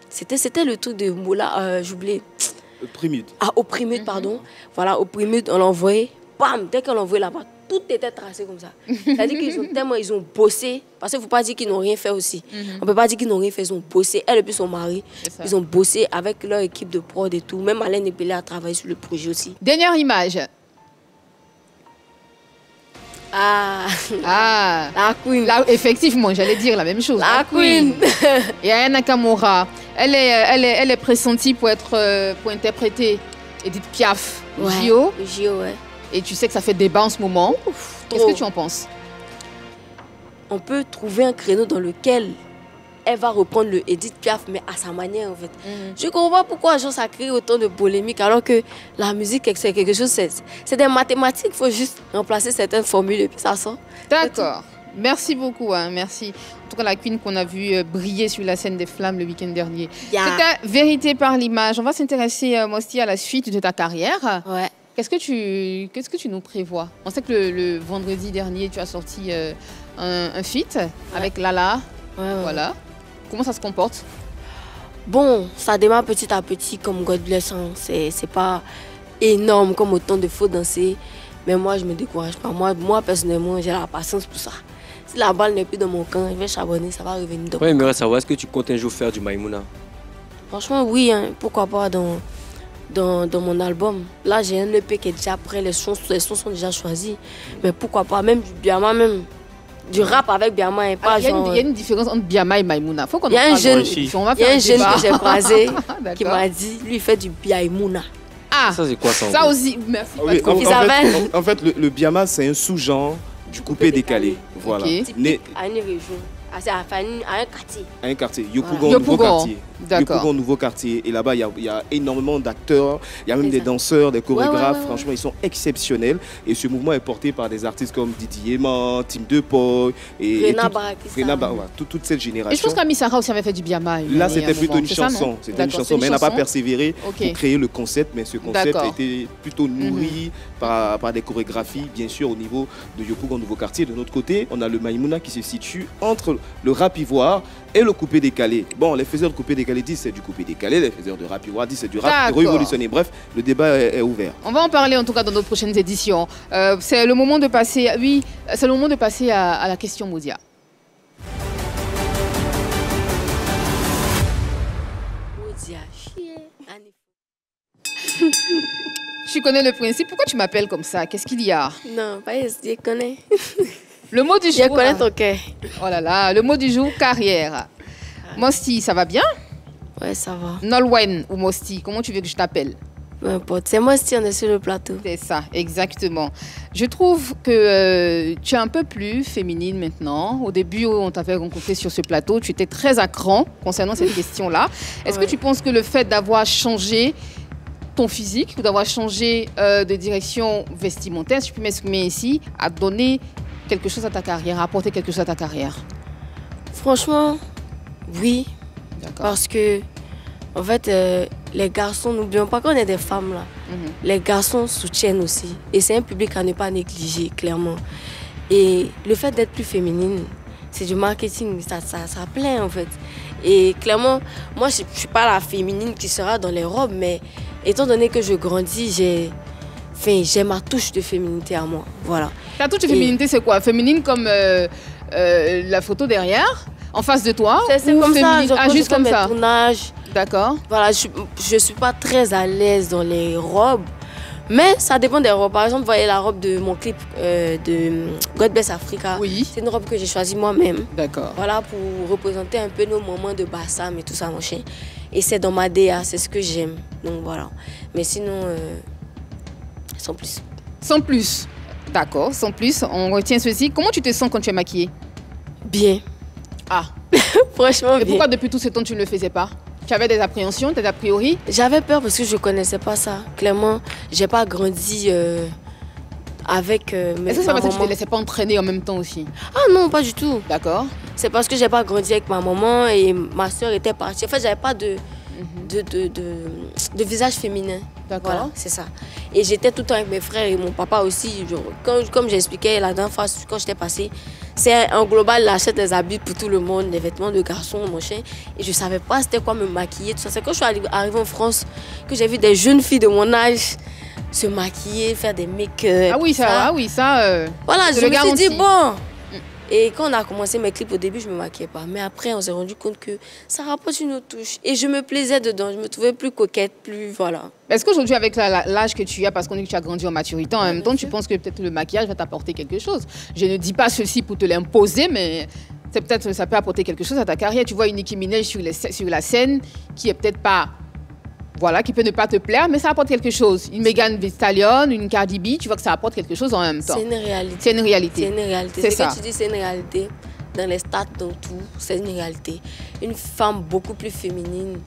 C'était le truc de Moula, j'oubliais. Primute. Au Primute, pardon. Voilà, au Primute, on l'a envoyé. Bam, dès qu'on l'a envoyé là-bas, tout était tracé comme ça. C'est-à-dire qu'ils ont bossé. Parce qu'il ne faut pas dire qu'ils n'ont rien fait aussi. On ne peut pas dire qu'ils n'ont rien fait, ils ont bossé. Elle et puis son mari, ils ont bossé avec leur équipe de prod et tout. Même Alain Epelé a travaillé sur le projet aussi. Dernière image. La Queen. Effectivement, j'allais dire la même chose. La Queen. Et Aya Nakamura, elle est pressentie pour interpréter Edith Piaf, JO, ouais. Et tu sais que ça fait débat en ce moment. Qu'est-ce que tu en penses? On peut trouver un créneau dans lequel elle va reprendre le Edith Piaf, mais à sa manière, en fait. Je ne comprends pas pourquoi ça crée autant de polémiques, alors que la musique, c'est quelque chose, c'est des mathématiques. Il faut juste remplacer certaines formules et puis ça sort. D'accord. Merci beaucoup, merci. En tout cas, la Queen qu'on a vue briller sur la scène des flammes le week-end dernier. C'était Vérité par l'image. On va s'intéresser, Mosti, à la suite de ta carrière. Ouais. Qu'est-ce que tu nous prévois? On sait que le vendredi dernier, tu as sorti un feat avec Lala. Voilà. Comment ça se comporte? Bon, ça démarre petit à petit comme God bless. C'est pas énorme comme autant de faux danser. Mais moi, je me décourage pas. Moi personnellement, j'ai la patience pour ça. Si la balle n'est plus dans mon camp, je vais charbonner, ça va revenir. Moi, j'aimerais savoir, est-ce que tu comptes un jour faire du Maïmouna? Franchement, oui. Pourquoi pas dans mon album. Là, j'ai un EP qui est déjà prêt. Les sons sont déjà choisis. Mais pourquoi pas, même du Biama, même du rap avec Biama. Il y a une différence entre Biama et Maïmouna. Il y a un jeune que j'ai croisé qui m'a dit, lui, il fait du Biaïmouna. Ah, ça c'est quoi ça? Ça aussi, merci. Oui, en fait, le Biama, c'est un sous-genre du coupé décalé. Voilà. À une région. À un quartier. À un quartier. Yopougon, nouveau quartier. Yopougon, nouveau quartier. Et là-bas, il y a énormément d'acteurs. Il y a même des danseurs, des chorégraphes. Franchement, ils sont exceptionnels. Et ce mouvement est porté par des artistes comme Didier Eman, Tim Depoy et toute cette génération. Et je pense qu'Ami Sarah aussi avait fait du Biama. Là, c'était plutôt une chanson. C'était une chanson, mais elle n'a pas persévéré pour créer le concept. Mais ce concept était plutôt nourri par des chorégraphies, bien sûr, au niveau de Yopougon, nouveau quartier. De notre côté, on a le Maïmouna qui se situe entre le rap ivoire et le coupé décalé. Bon, les faiseurs de coupé décalé disent c'est du coupé décalé, les faiseurs de rap ivoire disent c'est du rap révolutionné. Bref, le débat est ouvert. On va en parler en tout cas dans nos prochaines éditions. C'est le moment de passer, à la question Moudia. Tu connais le principe. Pourquoi tu m'appelles comme ça? Qu'est-ce qu'il y a? Non, pas je connais. Le mot du jour. Je connais ton cœur. Oh là là, le mot du jour, carrière. Mosti, ça va bien? Ouais, ça va. Nolwenn ou Mosti, comment tu veux que je t'appelle? Peu importe, c'est Mosti, on est sur le plateau. C'est ça, exactement. Je trouve que tu es un peu plus féminine maintenant. Au début, on t'avait rencontré sur ce plateau, tu étais très à cran concernant cette question-là. Est-ce que tu penses que le fait d'avoir changé ton physique ou d'avoir changé de direction vestimentaire, si je peux m'exprimer ici, a donné quelque chose à ta carrière, a apporté quelque chose à ta carrière? Franchement, oui. Parce que, en fait, les garçons, n'oublions pas qu'on est des femmes là. Les garçons soutiennent aussi. Et c'est un public à ne pas négliger, clairement. Et le fait d'être plus féminine, c'est du marketing, ça plaît en fait. Et clairement, moi je ne suis pas la féminine qui sera dans les robes, mais étant donné que je grandis, j'ai ma touche de féminité à moi. Voilà. Ta touche de féminité, c'est quoi? Féminine comme la photo derrière, en face de toi? C'est comme ça, juste comme ça. Tournages. D'accord. Voilà, je ne suis pas très à l'aise dans les robes, Mais ça dépend des robes. Par exemple, vous voyez la robe de mon clip de God Bless Africa. Oui. C'est une robe que j'ai choisie moi-même. D'accord. Voilà, pour représenter un peu nos moments de Bassam et tout ça, mon chien. Et c'est dans ma DA, c'est ce que j'aime. Donc voilà. Mais sinon, sans plus. Sans plus. D'accord, sans plus. On retient ceci. Comment tu te sens quand tu es maquillée? Bien. Ah. Franchement, Et bien. pourquoi depuis tout ce temps tu ne le faisais pas? Tu avais des appréhensions, des a priori? J'avais peur parce que je ne connaissais pas ça. Clairement, j'ai pas grandi avec mes Est-ce que c'est parce que tu ne maman. te laissais pas entraîner en même temps aussi? Ah non, pas du tout. D'accord. C'est parce que j'ai pas grandi avec ma maman et ma soeur était partie. En fait, j'avais pas de visage féminin. D'accord. Voilà, c'est ça. Et j'étais tout le temps avec mes frères et mon papa aussi. Comme j'expliquais la dernière fois quand j'étais passée, c'est en global, il achète des habits pour tout le monde, des vêtements de garçon, mon chien. Et je savais pas c'était quoi me maquiller, tout ça. C'est quand je suis arrivée en France que j'ai vu des jeunes filles de mon âge se maquiller, faire des make-up. Ah oui, ça. Voilà, je je le me suis dit, garantis. bon. Et quand on a commencé mes clips, au début, je ne me maquillais pas. Mais après, on s'est rendu compte que ça rapporte une autre touche. Et je me plaisais dedans. Je me trouvais plus coquette, plus... Voilà. Est-ce qu'aujourd'hui, avec l'âge que tu as, parce qu'on dit que tu as grandi en maturité, en même temps, tu penses que peut-être le maquillage va t'apporter quelque chose? Je ne dis pas ceci pour te l'imposer, mais c'est peut-être ça peut apporter quelque chose à ta carrière. Tu vois une Nicki Minaj sur la scène qui est peut-être pas... Voilà, qui peut ne pas te plaire, mais ça apporte quelque chose. Une Megan Thee Stallion, une Cardi B, tu vois que ça apporte quelque chose en même temps. C'est une réalité. C'est une réalité. C'est une réalité. C'est Ce ça. que tu dis, c'est une réalité. Dans les stats, dans tout, c'est une réalité. Une femme beaucoup plus féminine.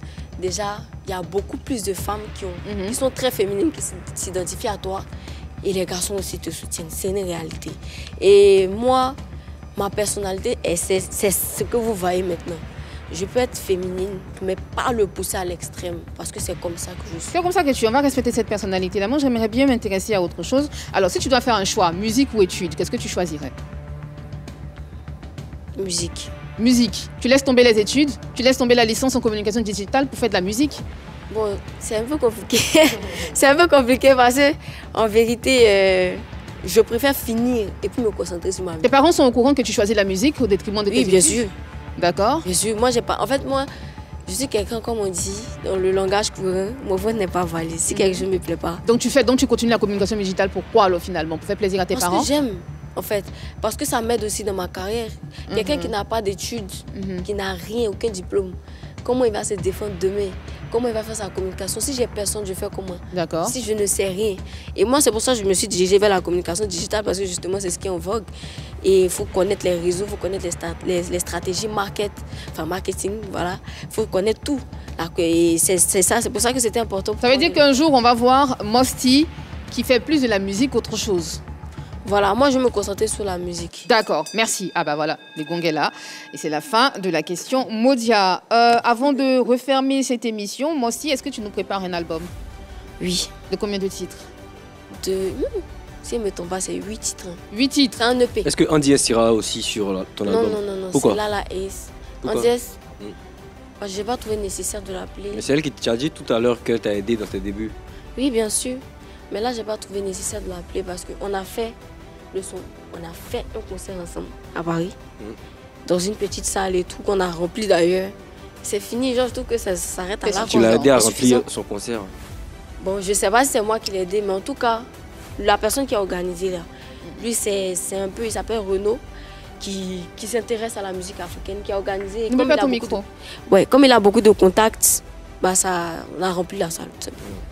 Déjà, il y a beaucoup plus de femmes qui sont très féminines, qui s'identifient à toi. Et les garçons aussi te soutiennent. C'est une réalité. Et moi, ma personnalité, c'est ce que vous voyez maintenant. Je peux être féminine, mais pas le pousser à l'extrême, parce que c'est comme ça que je suis. C'est comme ça que tu es. On va respecter cette personnalité-là. Moi, j'aimerais bien m'intéresser à autre chose. Alors, si tu dois faire un choix, musique ou études, qu'est-ce que tu choisirais? Musique. Musique. Tu laisses tomber les études, tu laisses tomber la licence en communication digitale pour faire de la musique? Bon, c'est un peu compliqué. C'est un peu compliqué parce que, en vérité, je préfère finir et puis me concentrer sur ma Tes musique. parents sont au courant que tu choisis la musique au détriment de tes Oui, études? bien sûr. D'accord. Bien sûr. Moi, j'ai pas... En fait, moi, je suis quelqu'un, comme on dit, dans le langage courant, mon voix n'est pas valide. Si quelque chose ne me plaît pas. Donc tu continues la communication digitale. Pourquoi alors finalement? Pour faire plaisir à tes Parce parents? que j'aime, en fait. Parce que ça m'aide aussi dans ma carrière. Quelqu'un qui n'a pas d'études, qui n'a rien, aucun diplôme, comment il va se défendre demain? Comment il va faire sa communication? Si j'ai personne, je fais comment? D'accord. Si je ne sais rien. Et moi, c'est pour ça que je me suis dirigée vers la communication digitale, parce que justement, c'est ce qui est en vogue. Et il faut connaître les réseaux, il faut connaître les stratégies marketing, voilà. Il faut connaître tout. Et c'est ça, c'est pour ça que c'était important. Ça veut dire qu'un jour, on va voir Mosty qui fait plus de la musique qu'autre chose. Voilà, moi, je me concentrais sur la musique. D'accord, merci. Ah bah voilà, le gong est là. Et c'est la fin de la question Modia. Avant de refermer cette émission, Mosty, est-ce que tu nous prépares un album? Oui. De combien de titres? Si elle ne me tombe pas, c'est 8 titres. 8 titres. C'est un EP. Est-ce que Andy S ira aussi sur ton album? Non. Pourquoi? C'est Lala Ace. Pourquoi? Andy S, je n'ai pas trouvé nécessaire de l'appeler. Mais c'est elle qui t'a dit tout à l'heure qu'elle t'a aidé dans tes débuts. Oui, bien sûr. Mais là, je n'ai pas trouvé nécessaire de l'appeler parce qu'on a fait le son. On a fait un concert ensemble à Paris. Dans une petite salle et tout, qu'on a rempli d'ailleurs. C'est fini, genre, je trouve que ça s'arrête à là. Tu l'as aidé à remplir son concert. Bon, je ne sais pas si c'est moi qui l'ai aidé, mais en tout cas, la personne qui a organisé là, lui, c'est un peu, il s'appelle Renaud, qui s'intéresse à la musique africaine, qui a organisé. Ne mets pas ton micro. Ouais, comme il a beaucoup de contacts, bah on a rempli la salle.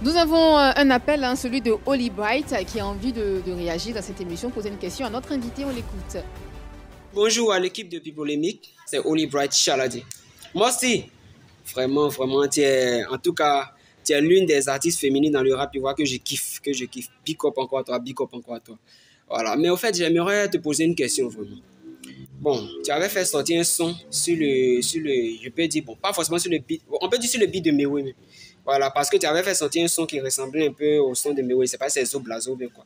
Nous avons un appel, celui de Holly Bright, qui a envie de réagir dans cette émission, poser une question à notre invité, on l'écoute. Bonjour à l'équipe de Pipolémique, c'est Holly Bright Chaladi. Moi aussi, vraiment, en tout cas, tu es l'une des artistes féminines dans le rap ivoire que je kiffe. Big up encore à toi, big up encore à toi. Voilà, mais au fait, j'aimerais te poser une question vraiment. Bon, tu avais fait sortir un son sur le, je peux dire, bon, pas forcément sur le beat, on peut dire sur le beat de Mewe, mais voilà, parce que tu avais fait sortir un son qui ressemblait un peu au son de Mewe, c'est pas ces Zoblazo, quoi.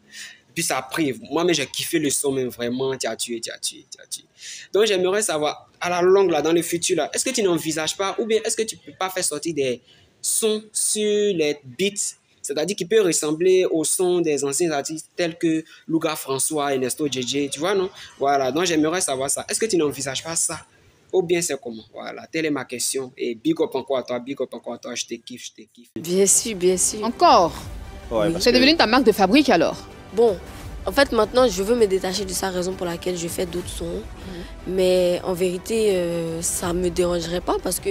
Puis ça a pris, moi, mais j'ai kiffé le son, même vraiment, tu as tué. Donc, j'aimerais savoir, à la longue, là, dans le futur, là, est-ce que tu n'envisages pas, ou bien est-ce que tu peux pas faire sortir des sons sur les beats, c'est-à-dire qui peut ressembler au son des anciens artistes tels que Louga François, Ernesto JJ, tu vois, non? Voilà, donc j'aimerais savoir ça. Est-ce que tu n'envisages pas ça? Ou bien c'est comment? Voilà, telle est ma question. Et big up encore à toi, je te kiffe. Bien sûr. Encore? Ouais, Oui. C'est devenu ta marque de fabrique alors? Bon, en fait, maintenant, je veux me détacher de sa raison pour laquelle je fais d'autres sons. Mais en vérité, ça ne me dérangerait pas parce que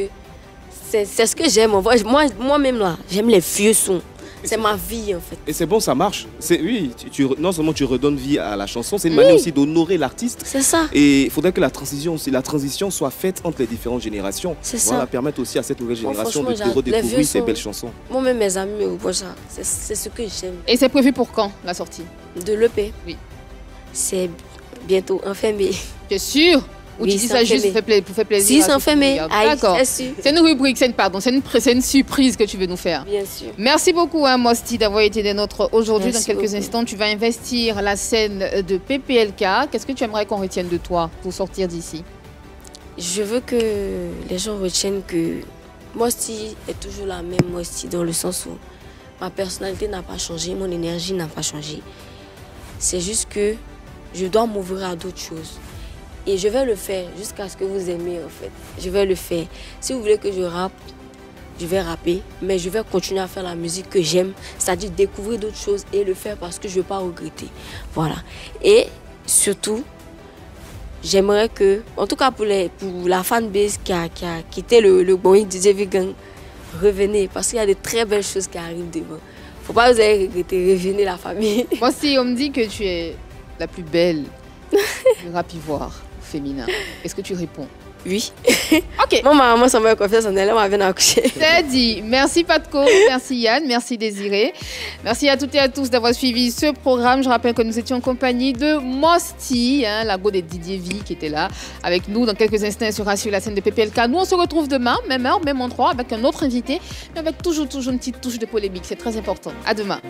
c'est ce que j'aime. Moi-même, là, j'aime les vieux sons. C'est ma vie, en fait. Et c'est bon, ça marche. Oui, non seulement tu redonnes vie à la chanson, c'est une manière aussi d'honorer l'artiste. C'est ça. Et il faudrait que la transition soit faite entre les différentes générations. C'est Voilà, ça. permettre aussi à cette nouvelle génération franchement, de les vieux redécouvrir ces sons. belles chansons. Moi-même, mes amis me reprochent ça. C'est ce que j'aime. Et c'est prévu pour quand la sortie? De l'EP. Oui. C'est bientôt en fin mai. Tu es sûr? Ou Oui, tu dis c'est ça en juste mai. pour faire plaisir? Si, à c'est en ceux qui fin nous mai. regardent? Aïe, D'accord. c'est sûr. C'est une rubrique, c'est une surprise que tu veux nous faire. Bien sûr. Merci beaucoup, hein, Mosty, d'avoir été des nôtres aujourd'hui. Dans Merci quelques beaucoup. instants, tu vas investir la scène de PPLK. Qu'est-ce que tu aimerais qu'on retienne de toi pour sortir d'ici? Je veux que les gens retiennent que Mosty est toujours la même Mosty dans le sens où ma personnalité n'a pas changé, mon énergie n'a pas changé. C'est juste que je dois m'ouvrir à d'autres choses. Et je vais le faire jusqu'à ce que vous aimez en fait. Je vais le faire. Si vous voulez que je rappe, je vais rapper, mais je vais continuer à faire la musique que j'aime, c'est-à-dire découvrir d'autres choses et le faire parce que je ne veux pas regretter. Voilà. Et surtout, j'aimerais que, en tout cas pour la fanbase qui a quitté le Boeing DJ Vegan, revenez parce qu'il y a de très belles choses qui arrivent devant. Faut pas vous aller regretter, revenez la famille. Mosty, on me dit que tu es la plus belle du rap ivoire féminin. Est-ce que tu réponds? Oui. Ok. Moi, ma maman, ça m'a confiance en elle, elle m'a bien accoucher. C'est dit. Merci Patko, merci Yann, merci Désiré. Merci à toutes et à tous d'avoir suivi ce programme. Je rappelle que nous étions en compagnie de Mosty, la go de Didier V qui était là avec nous dans quelques instants. Elle sera sur la scène de PPLK. Nous, on se retrouve demain, même heure, même endroit, avec un autre invité, mais avec toujours une petite touche de polémique. C'est très important. À demain.